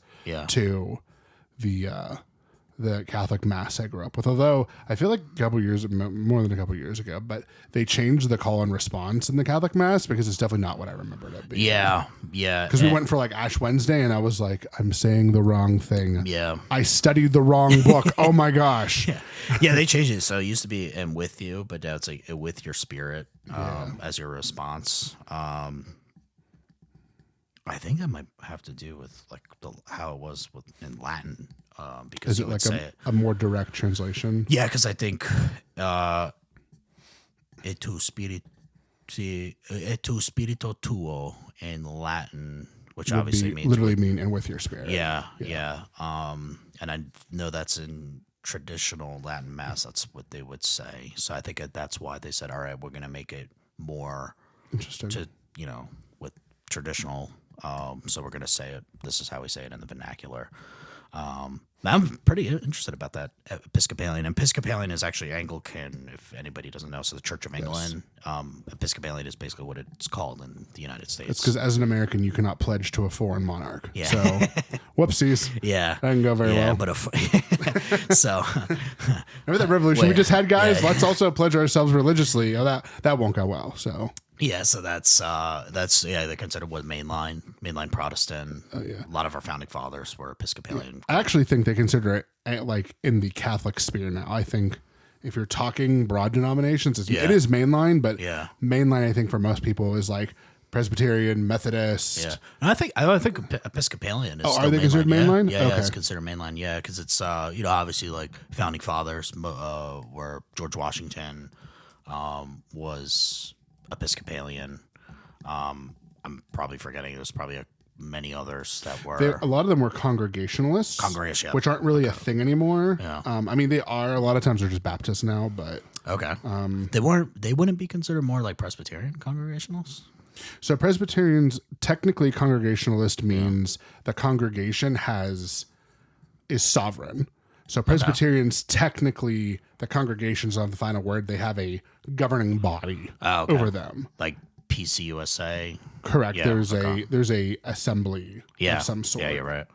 S2: to the Catholic mass I grew up with. Although I feel like more than a couple years ago, but they changed the call and response in the Catholic mass because it's definitely not what I remembered it being.
S1: Yeah.
S2: Because we went for like Ash Wednesday and I was like, I'm saying the wrong thing.
S1: Yeah.
S2: I studied the wrong book. Oh my gosh.
S1: Yeah, they changed it. So it used to be "and with you," but now it's like "with your spirit" as your response. I think that might have to do with like how it was in Latin, because
S2: is it like a more direct translation?
S1: Yeah, because I think "et tu spirito tuo" in Latin, which obviously means
S2: literally mean "and with your spirit."
S1: Yeah. And I know that's in traditional Latin mass. That's what they would say. So I think that's why they said, "All right, we're going to make it more
S2: interesting
S1: to with traditional." So we're going to say it. This is how we say it in the vernacular. I'm pretty interested about that Episcopalian. Episcopalian is actually Anglican, if anybody doesn't know. So the Church of England. Episcopalian is basically what it's called in the United States.
S2: It's because as an American, you cannot pledge to a foreign monarch.
S1: Yeah.
S2: So, whoopsies.
S1: Yeah.
S2: That didn't go very well.
S1: But so
S2: remember that revolution we just had, guys? Let's also pledge ourselves religiously. Oh, that won't go well. So
S1: Yeah, so that's yeah, they're considered what mainline Protestant.
S2: Oh yeah.
S1: A lot of our founding fathers were Episcopalian.
S2: I actually think they consider it like in the Catholic sphere now. I think if you're talking broad denominations, it is mainline, but
S1: Yeah.
S2: mainline I think for most people is like Presbyterian, Methodist.
S1: Yeah, and I think Episcopalian is.
S2: Oh,
S1: still
S2: are they considered mainline?
S1: Yeah,
S2: Okay.
S1: it's considered mainline. Yeah, because it's obviously like founding fathers where George Washington was Episcopalian. I'm probably forgetting. There's probably many others that were.
S2: A lot of them were Congregationalists,
S1: Congregation,
S2: which aren't really a thing anymore.
S1: Yeah.
S2: I mean, they are. A lot of times they're just Baptists now, but
S1: Okay. They weren't. They wouldn't be considered more like Presbyterian Congregationalists.
S2: so Presbyterians, technically Congregationalist means the congregation is sovereign. So Presbyterians, technically, the congregations on the final word. They have a governing body over them.
S1: Like PCUSA.
S2: Correct.
S1: Yeah,
S2: there's a assembly
S1: Yeah.
S2: of some sort.
S1: Yeah, you're right.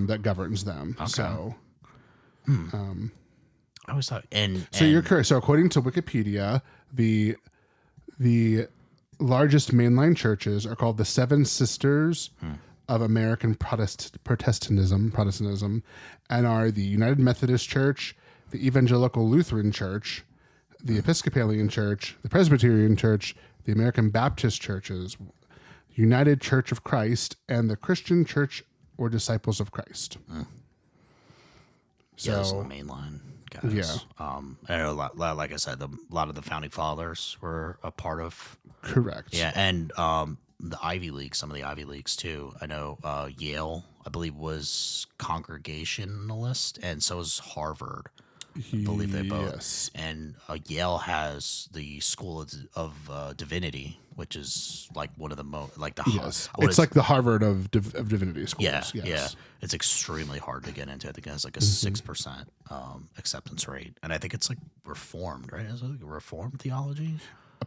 S2: That governs them. So
S1: I always thought.
S2: So you're correct. So according to Wikipedia, the largest mainline churches are called the Seven Sisters of American Protestantism, and are the United Methodist Church, the Evangelical Lutheran Church, the Episcopalian Church, the Presbyterian Church, the American Baptist Churches, United Church of Christ, and the Christian Church or Disciples of Christ.
S1: So those are the mainline guys.
S2: Yeah.
S1: I know like I said, a lot of the founding fathers were a part of.
S2: Correct.
S1: Yeah, and the Ivy League, some of the Ivy Leagues too. I know Yale, I believe, was Congregationalist, and so is Harvard. I believe they both.
S2: Yes.
S1: And Yale has the School of Divinity, which is like one of the most like the
S2: Yes. It's like the Harvard of divinity schools.
S1: yeah,
S2: Yes.
S1: yeah. It's extremely hard to get into. I think it has like a 6% acceptance rate, and I think it's like reformed, right? Is it like a reformed theology?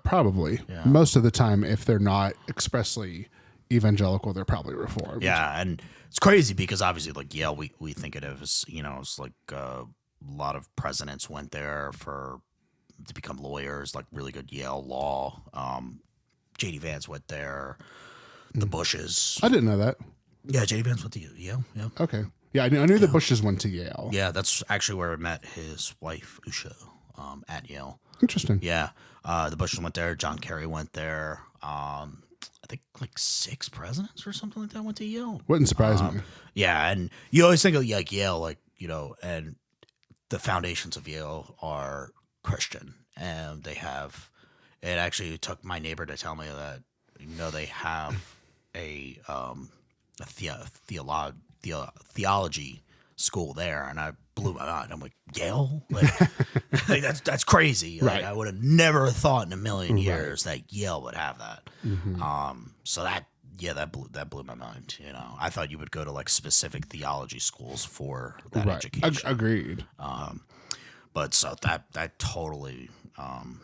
S2: Probably.
S1: Yeah.
S2: Most of the time, if they're not expressly evangelical, they're probably reformed.
S1: Yeah, and it's crazy because obviously, like Yale, we think of it as it's like a lot of presidents went there to become lawyers, like really good Yale law. J.D. Vance went there. The Bushes.
S2: I didn't know that.
S1: Yeah, J.D. Vance went to Yale. Yeah.
S2: Okay. Yeah, I knew the Bushes went to Yale.
S1: Yeah, that's actually where I met his wife, Usha, at Yale.
S2: Interesting.
S1: Yeah. The Bushes went there. John Kerry went there. I think like 6 presidents or something like that went to Yale.
S2: Wouldn't surprise me.
S1: Yeah, and you always think of like Yale, like, and the foundations of Yale are Christian. And they have, it actually took my neighbor to tell me that, they have a theology school there, and I blew my mind. I'm like, Yale? Like that's crazy. Like,
S2: Right.
S1: I would have never thought in a million years that Yale would have that. So that blew my mind. I thought you would go to like specific theology schools for that education.
S2: Agreed.
S1: But so that totally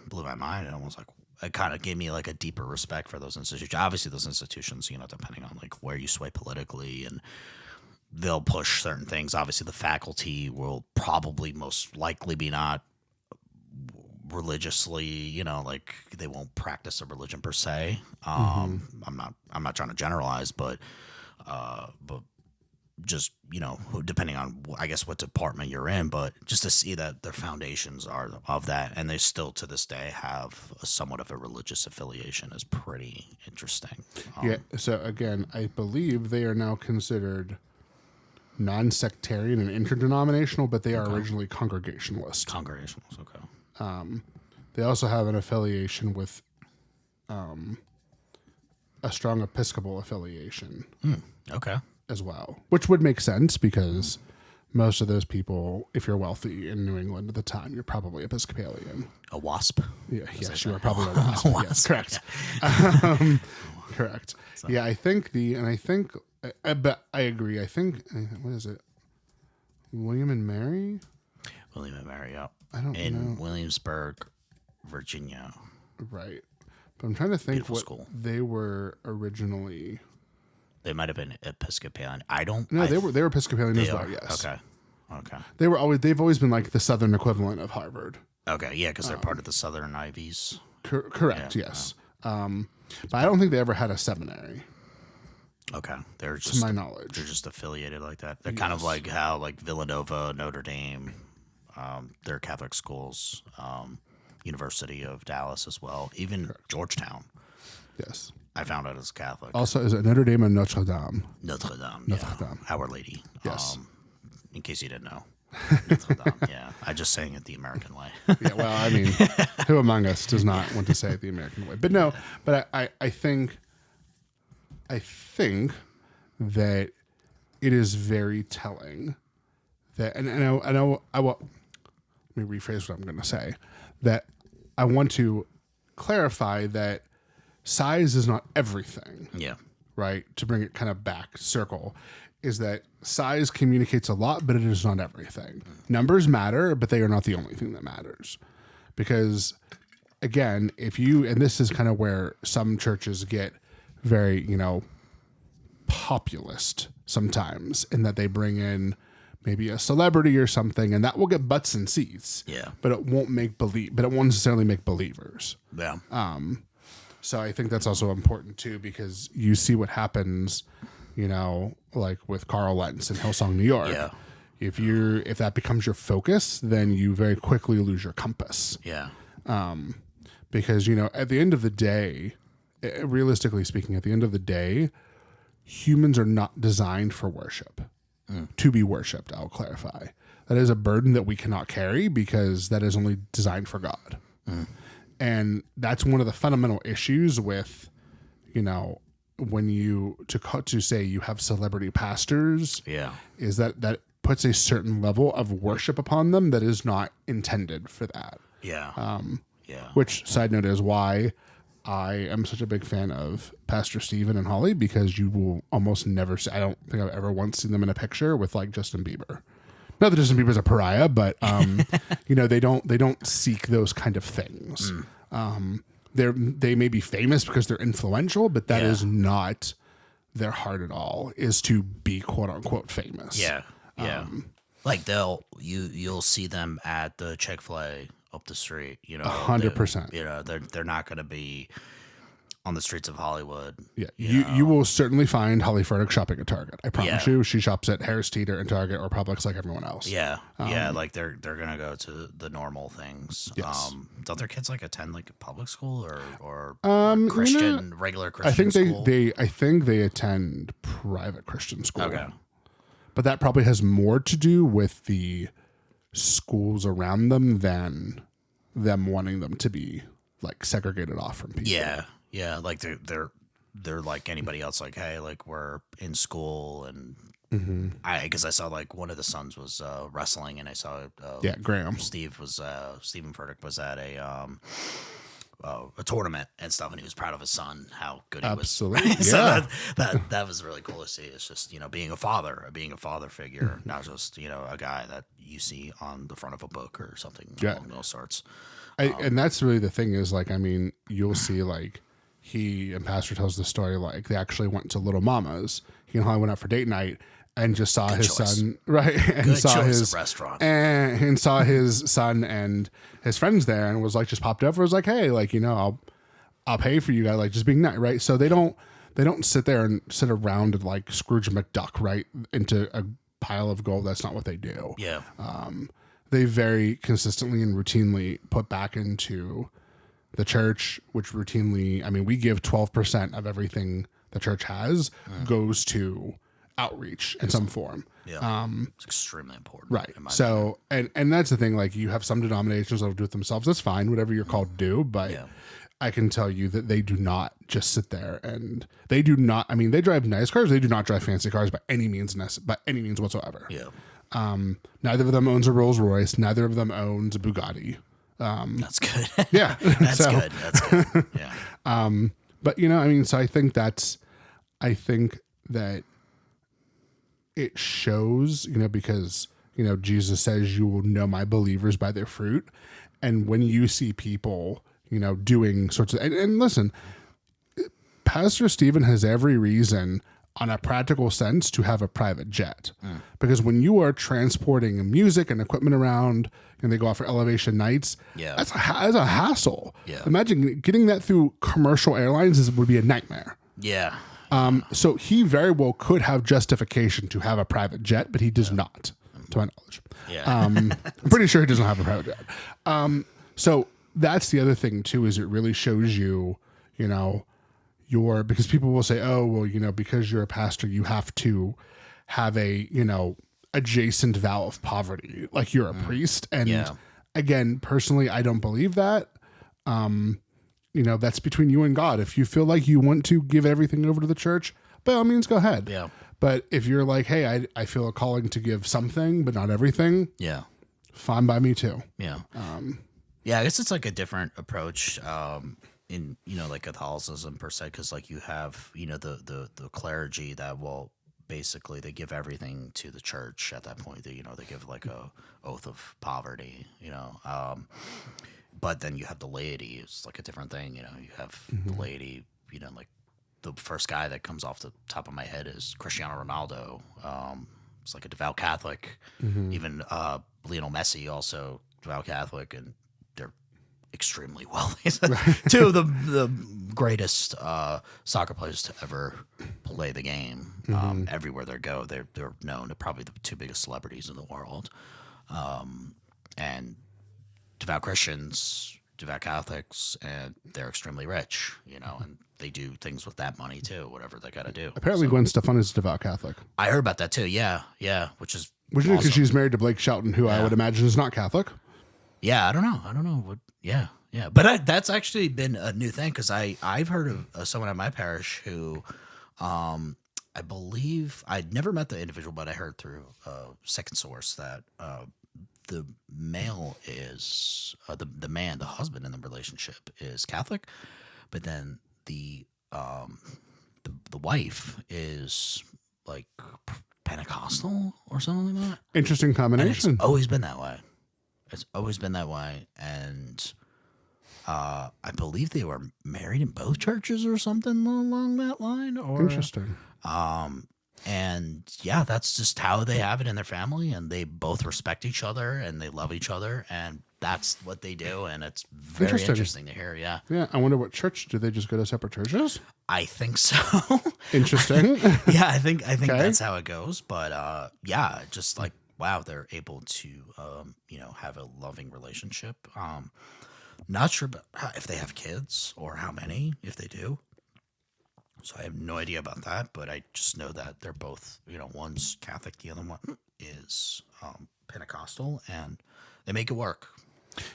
S1: blew my mind, and almost like it kind of gave me like a deeper respect for those institutions. Obviously, those institutions, depending on like where you sway politically, and they'll push certain things. Obviously, the faculty will probably most likely be not religiously, like they won't practice a religion per se. I'm not trying to generalize, but just depending on I guess what department you're in, but just to see that their foundations are of that, and they still to this day have somewhat of a religious affiliation is pretty interesting.
S2: Yeah. So again, I believe they are now considered non-sectarian and interdenominational, but they are originally Congregationalist.
S1: Congregationals, okay.
S2: They also have an affiliation with a strong Episcopal affiliation.
S1: Okay.
S2: As well, which would make sense because most of those people, if you're wealthy in New England at the time, you're probably Episcopalian.
S1: A WASP.
S2: Yeah, yes, you are probably a WASP. Yes, correct. Correct. So. Yeah, but I agree. I think, what is it? William and Mary?
S1: William and Mary, yeah.
S2: I don't know.
S1: In Williamsburg, Virginia.
S2: Right. But I'm trying to think
S1: Beautiful
S2: what
S1: school.
S2: They were originally.
S1: They might have been Episcopalian. I don't.
S2: No, they were Episcopalian as well. Yes.
S1: Okay.
S2: They've always been like the Southern equivalent of Harvard.
S1: Okay. Yeah, because they're part of the Southern Ivies.
S2: Correct. Yeah. Yes. But I don't think they ever had a seminary.
S1: Okay, they're
S2: to
S1: just
S2: my knowledge.
S1: they're just affiliated like that. They're kind of like how like Villanova, Notre Dame, they're Catholic schools. University of Dallas as well. Even Georgetown.
S2: Yes.
S1: I found out as Catholic.
S2: Also, is it Notre Dame and Notre Dame?
S1: Notre Dame.
S2: Notre Dame.
S1: Our Lady.
S2: Yes.
S1: In case you didn't know. Notre Dame. Yeah. I just sang it the American way.
S2: Yeah, well, I mean, who among us does not want to say it the American way? But no, but I think that it is very telling that, and I will, let me rephrase what I'm going to say, that I want to clarify that size is not everything.
S1: Yeah.
S2: Right? To bring it kind of back circle, is that size communicates a lot, but it is not everything. Numbers matter, but they are not the only thing that matters. Because again, and this is kind of where some churches get very, populist sometimes, in that they bring in maybe a celebrity or something, and that will get butts and seats.
S1: Yeah.
S2: But it won't necessarily make believers.
S1: Yeah.
S2: So I think that's also important too, because you see what happens, like with Carl Lentz in Hillsong, New York.
S1: Yeah.
S2: If that becomes your focus, then you very quickly lose your compass.
S1: Yeah.
S2: Because, at the end of the day, realistically speaking, at the end of the day, humans are not designed for worship. To be worshipped, I'll clarify. That is a burden that we cannot carry, because that is only designed for God. And that's one of the fundamental issues with, when to say you have celebrity pastors, is that puts a certain level of worship upon them that is not intended for that.
S1: Yeah.
S2: Which, side note, is why I am such a big fan of Pastor Stephen and Holly, because you will almost never see, I don't think I've ever once seen them in a picture with like Justin Bieber. Not that Justin Bieber's a pariah, but they don't seek those kind of things. They may be famous because they're influential, but that is not their heart at all, is to be quote unquote famous.
S1: Yeah. Yeah. Like you'll see them at the Chick-fil-A up the street,
S2: 100%.
S1: They're not going to be on the streets of Hollywood.
S2: Yeah, you will certainly find Holly Furtick shopping at Target. I promise you. She shops at Harris Teeter and Target or Publix like everyone else.
S1: Yeah, like they're gonna go to the normal things.
S2: Yes.
S1: Don't their kids like attend like a public school or Christian regular Christian school?
S2: I think they attend private Christian school.
S1: Okay,
S2: but that probably has more to do with the schools around them than them wanting them to be like segregated off from people.
S1: Yeah, like they're like anybody else. Like, hey, like we're in school, and because I saw like one of the sons was wrestling, and I saw
S2: Graham
S1: Stephen Furtick was at a tournament and stuff, and he was proud of his son, how good he was.
S2: Absolutely,
S1: So that was really cool to see. It's just being a father figure, not just a guy that you see on the front of a book or something along those sorts.
S2: And that's really the thing is, like, I mean, you'll see like. He and Pastor tells the story like they actually went to Little Mama's. He and Holly went out for date night and just saw his son, right? And saw his
S1: restaurant
S2: and saw his son and his friends there, and was like just popped over. Was like, hey, like I'll pay for you guys, like just being nice, right? So they don't sit there and sit around and like Scrooge McDuck, right, into a pile of gold. That's not what they do.
S1: Yeah.
S2: They very consistently and routinely put back into the church, which routinely, I mean, we give 12% of everything the church has goes to outreach in some form.
S1: Yeah. It's extremely important.
S2: Right. So, and that's the thing, like you have some denominations that'll do it themselves. That's fine, whatever you're called to do. But I can tell you that they do not just sit there, and they do not, I mean, they drive nice cars. They do not drive fancy cars by any means whatsoever.
S1: Yeah.
S2: Neither of them owns a Rolls Royce. Neither of them owns a Bugatti.
S1: That's good.
S2: Yeah.
S1: That's good. Yeah.
S2: But I mean, so I think that it shows, because, Jesus says you will know my believers by their fruit. And when you see people, doing sorts of, and listen, Pastor Stephen has every reason on a practical sense to have a private jet. Because when you are transporting music and equipment around and they go out for elevation nights, that's a hassle. Imagine getting that through commercial airlines would be a nightmare. So he very well could have justification to have a private jet, but he does not, to my knowledge. I'm pretty sure he doesn't have a private jet. So that's the other thing too, is it really shows you, you know, because people will say, oh, well, you know, because you're a pastor, you have to have a, you know, adjacent vow of poverty, like you're a priest. And again, personally, I don't believe that. You know, that's between you and God. If you feel like you want to give everything over to the church, by all means, go ahead. But if you're like, hey, I feel a calling to give something, but not everything. Fine by me too.
S1: I guess it's like a different approach. In, you know, like Catholicism per se, because like you have, you know, the clergy that will basically they give everything to the church at that point. They, you know, they give like a oath of poverty, you know. But then you have the laity. It's like a different thing, you know. You have the laity, you know, like the first guy that comes off the top of my head is Cristiano Ronaldo. It's like a devout Catholic. Even Lionel Messi, also devout Catholic, and they're extremely wealthy. Two of the greatest soccer players to ever play the game. Everywhere they go, they're known. They're probably the two biggest celebrities in the world. And devout Christians, devout Catholics, and they're extremely rich, you know, and they do things with that money too, whatever they got to do.
S2: Apparently Gwen Stefani is a devout Catholic.
S1: I heard about that too. Yeah. Which is
S2: awesome. Because she's married to Blake Shelton, who I would imagine is not Catholic.
S1: Yeah, I don't know what. Yeah. But that's actually been a new thing, because I've heard of someone at my parish who, I believe I'd never met the individual, but I heard through second source that the male is the man, the husband in the relationship is Catholic, but then the wife is like Pentecostal or something like that.
S2: Interesting combination.
S1: And it's always been that way. It's always been that way, and I believe they were married in both churches or something along that line. Or
S2: interesting.
S1: And yeah, that's just how they have it in their family, and they both respect each other and they love each other, and that's what they do, and it's very interesting to hear. Yeah.
S2: I wonder what church, do they just go to separate churches?
S1: I think so.
S2: Interesting.
S1: Yeah, I think okay. That's how it goes. But yeah, just like, wow, they're able to you know, have a loving relationship. Not sure if they have kids or how many, if they do. So I have no idea about that, but I just know that they're both, you know, one's Catholic, the other one is Pentecostal, and they make it work.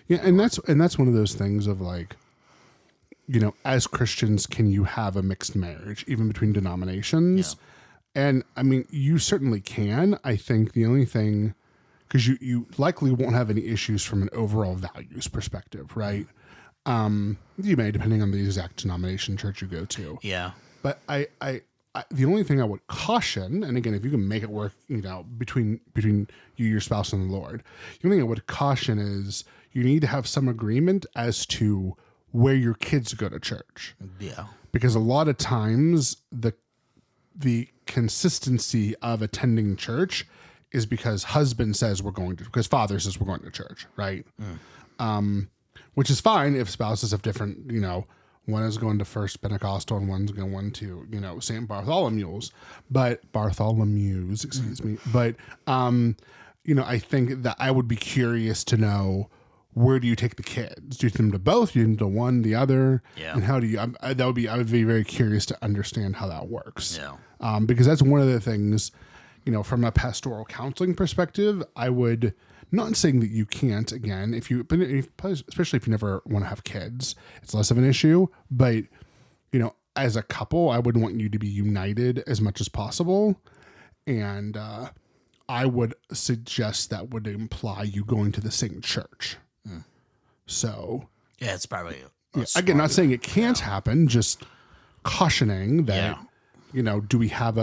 S2: Yeah, and that's one of those things of like, you know, as Christians, can you have a mixed marriage even between denominations? Yeah. And I mean, you certainly can. I think the only thing, because you likely won't have any issues from an overall values perspective, right? You may, depending on the exact denomination church you go to.
S1: Yeah.
S2: But I the only thing I would caution, and again, if you can make it work, you know, between you, your spouse, and the Lord, the only thing I would caution is you need to have some agreement as to where your kids go to church.
S1: Yeah.
S2: Because a lot of times the consistency of attending church is because husband says because father says we're going to church, right? Which is fine if spouses have different, you know, one is going to First Pentecostal and one's going to, you know, St. Bartholomew's, excuse me. But, you know, I think that I would be curious to know, where do you take the kids? Do you take them to both? Do you take them to one, the other? Yeah. And how do you, I would be very curious to understand how that works. Yeah. Because that's one of the things, you know, from a pastoral counseling perspective, I would, not saying that you can't, again, especially if you never want to have kids, it's less of an issue. But, you know, as a couple, I would want you to be united as much as possible. And I would suggest that would imply you going to the same church. So.
S1: Yeah, it's probably.
S2: Again, not saying it can't happen, just cautioning that, you know, do we have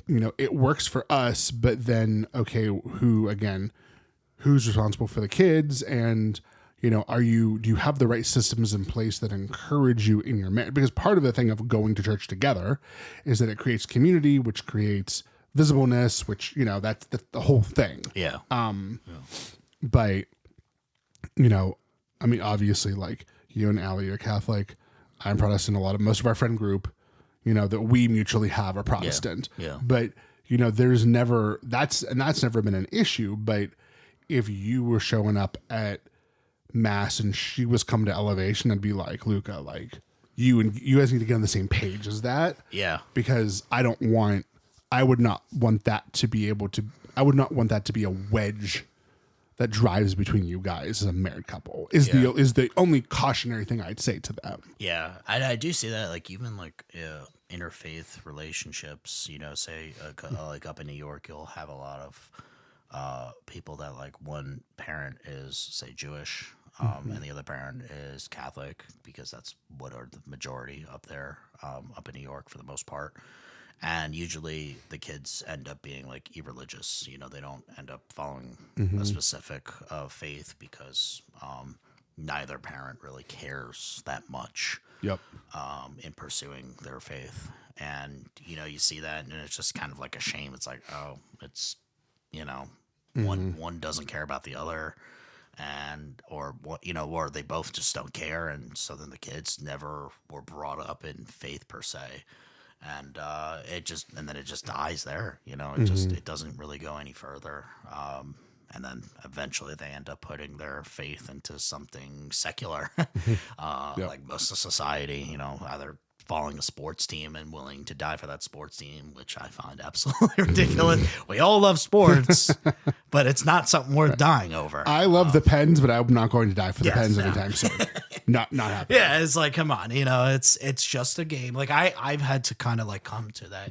S2: you know, it works for us, but then, okay, who's responsible for the kids? And, do you have the right systems in place that encourage you in your marriage? Because part of the thing of going to church together is that it creates community, which creates visibleness, which, that's the whole thing.
S1: Yeah.
S2: But, obviously, like, you and Allie are Catholic. I'm Protestant. Most of our friend group, that we mutually have are Protestant.
S1: Yeah.
S2: But, there's never, that's never been an issue. But if you were showing up at Mass and she was coming to Elevation, I'd be like, Luca, like, you guys need to get on the same page as that.
S1: Yeah.
S2: Because I would not want that to be a wedge that drives between you guys as a married couple is the only cautionary thing I'd say to them.
S1: Yeah. I do see that, like, even like interfaith relationships, say like up in New York, you'll have a lot of people that, like, one parent is, say, Jewish, and the other parent is Catholic, because that's what are the majority up there, up in New York for the most part. And usually the kids end up being like irreligious. They don't end up following a specific faith because neither parent really cares that much.
S2: Yep.
S1: In pursuing their faith. And, you see that and it's just kind of like a shame. It's like, oh, it's, one doesn't care about the other, or they both just don't care. And so then the kids never were brought up in faith per se. And it just dies there, it doesn't really go any further. And then eventually they end up putting their faith into something secular, like most of society, either following a sports team and willing to die for that sports team, which I find absolutely ridiculous. We all love sports, but it's not something worth dying over.
S2: I love the Pens, but I'm not going to die for the Pens anytime soon. Not happening.
S1: Yeah, it's like, come on, it's just a game. Like I've had to kind of like come to that,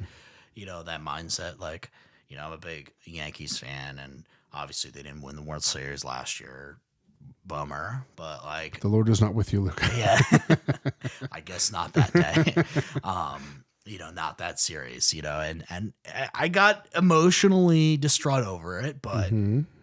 S1: that mindset. Like, I'm a big Yankees fan, and obviously they didn't win the World Series last year. Bummer, but like
S2: the Lord is not with you, Luke.
S1: Yeah, I guess not that day. Not that serious. And I got emotionally distraught over it, but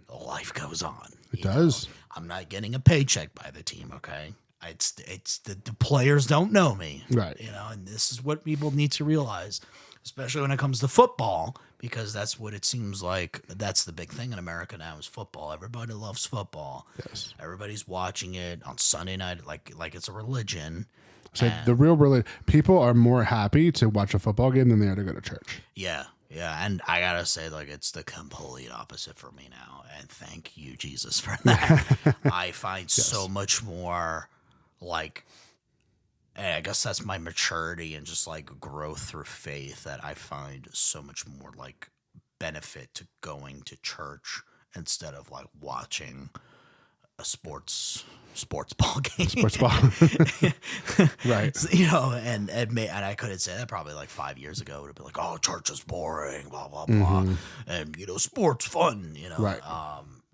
S1: life goes on.
S2: It does.
S1: I'm not getting a paycheck by the team. Okay. It's the players don't know me,
S2: right?
S1: And this is what people need to realize, especially when it comes to football, because that's what it seems like. That's the big thing in America now is football. Everybody loves football.
S2: Yes,
S1: everybody's watching it on Sunday night, like it's a religion.
S2: So the real religion, people are more happy to watch a football game than they are to go to church.
S1: Yeah. Yeah, and I gotta say, like, it's the complete opposite for me now, and thank you, Jesus, for that. I find so much more, like, I guess that's my maturity and just, like, growth through faith that I find so much more, like, benefit to going to church instead of, like, watching a sports ball game.
S2: Sports ball. Right.
S1: And I couldn't say that probably like 5 years ago. It would have been like, oh, church is boring, blah, blah, blah. And, sports fun,
S2: Right.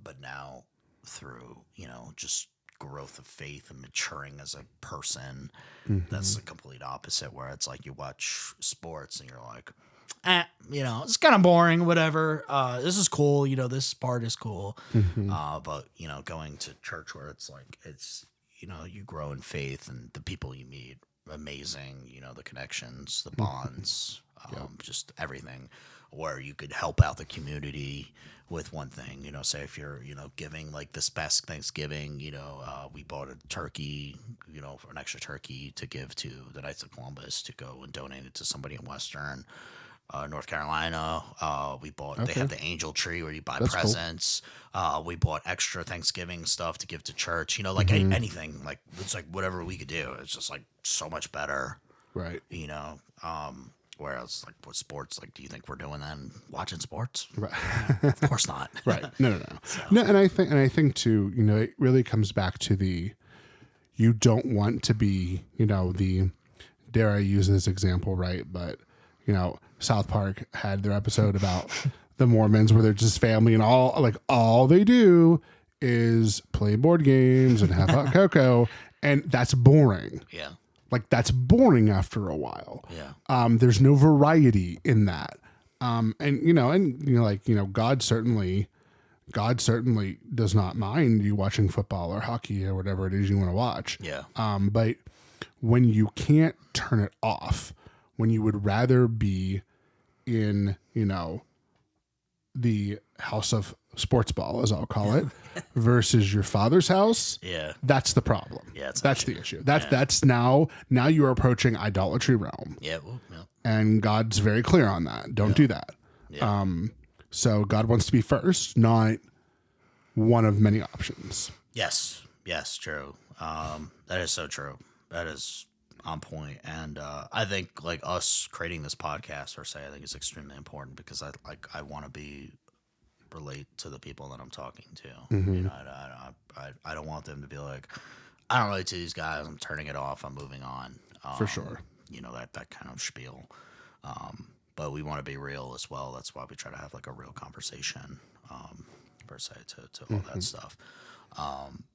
S1: But now through, just growth of faith and maturing as a person, that's the complete opposite, where it's like you watch sports and you're like, it's kind of boring, whatever. This is cool. This part is cool. But, going to church where it's like, you grow in faith and the people you meet, amazing, the connections, the bonds, just everything, where you could help out the community with one thing, say if you're, giving like this past Thanksgiving, we bought a turkey, for an extra turkey to give to the Knights of Columbus to go and donate it to somebody in Western North Carolina. They have the angel tree where you buy presents. Cool. We bought extra Thanksgiving stuff to give to church, like anything, like it's like whatever we could do. It's just like so much better.
S2: Right.
S1: Whereas like with sports, like, do you think we're doing that and watching sports?
S2: Right.
S1: Of course not.
S2: Right. No. So. No. And I think too, it really comes back to you don't want to be, dare I use this example, right? But, South Park had their episode about the Mormons where they're just family and all they do is play board games and have hot cocoa, and that's boring.
S1: Yeah.
S2: Like that's boring after a while.
S1: Yeah.
S2: There's no variety in that. God certainly, God certainly does not mind you watching football or hockey or whatever it is you want to watch.
S1: Yeah.
S2: But when you can't turn it off, when you would rather be in, the house of sports ball, as I'll call it, versus your father's house, that's the problem.
S1: Yeah,
S2: that's the issue. That's now you are approaching idolatry realm.
S1: Yeah, well, yeah.
S2: And God's very clear on that. Don't do that.
S1: Yeah.
S2: So God wants to be first, not one of many options.
S1: Yes, true. That is so true. That is on point. And I think like us creating this podcast, per se, I think is extremely important because I want to relate to the people that I'm talking to.
S2: Mm-hmm.
S1: I don't want them to be like, I don't relate to these guys. I'm turning it off. I'm moving on.
S2: For sure.
S1: That kind of spiel. But we want to be real as well. That's why we try to have like a real conversation, per se, to all that stuff.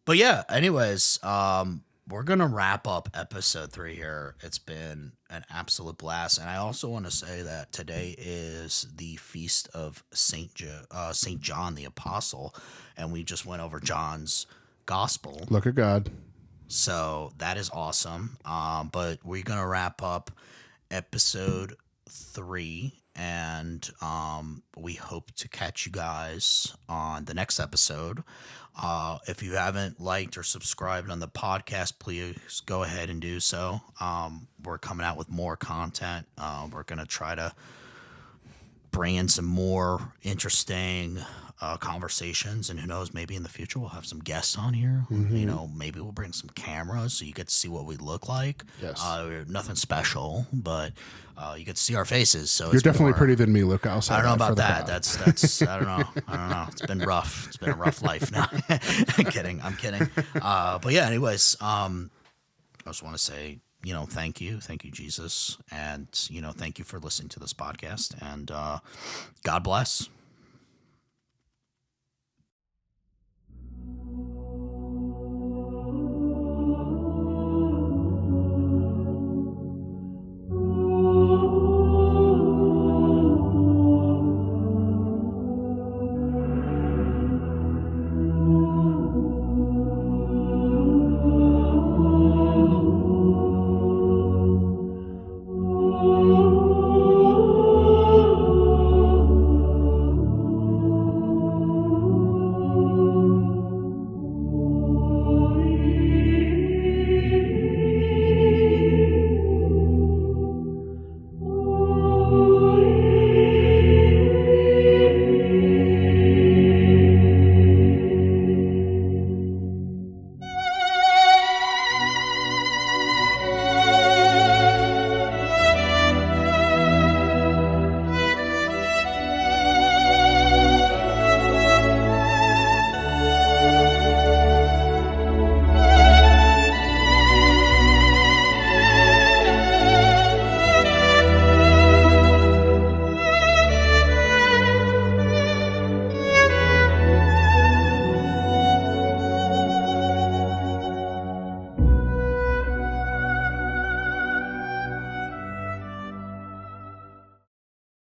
S1: But yeah, anyways, we're going to wrap up episode 3 here. It's been an absolute blast. And I also want to say that today is the feast of Saint John the Apostle. And we just went over John's gospel.
S2: Look at God.
S1: So that is awesome. But we're going to wrap up episode 3, and we hope to catch you guys on the next episode. If you haven't liked or subscribed on the podcast, please go ahead and do so. We're coming out with more content. We're going to try to bring in some more interesting conversations, and who knows, maybe in the future we'll have some guests on here.
S2: Mm-hmm.
S1: Maybe we'll bring some cameras so you get to see what we look like.
S2: Yes.
S1: We're nothing special, but you get to see our faces. So
S2: you're definitely prettier than me, Luke. I'll say
S1: I don't know about
S2: that.
S1: That's I don't know. It's been rough. It's been a rough life. No, I'm kidding. But yeah, anyways, I just want to say, thank you, Jesus, and thank you for listening to this podcast, and God bless.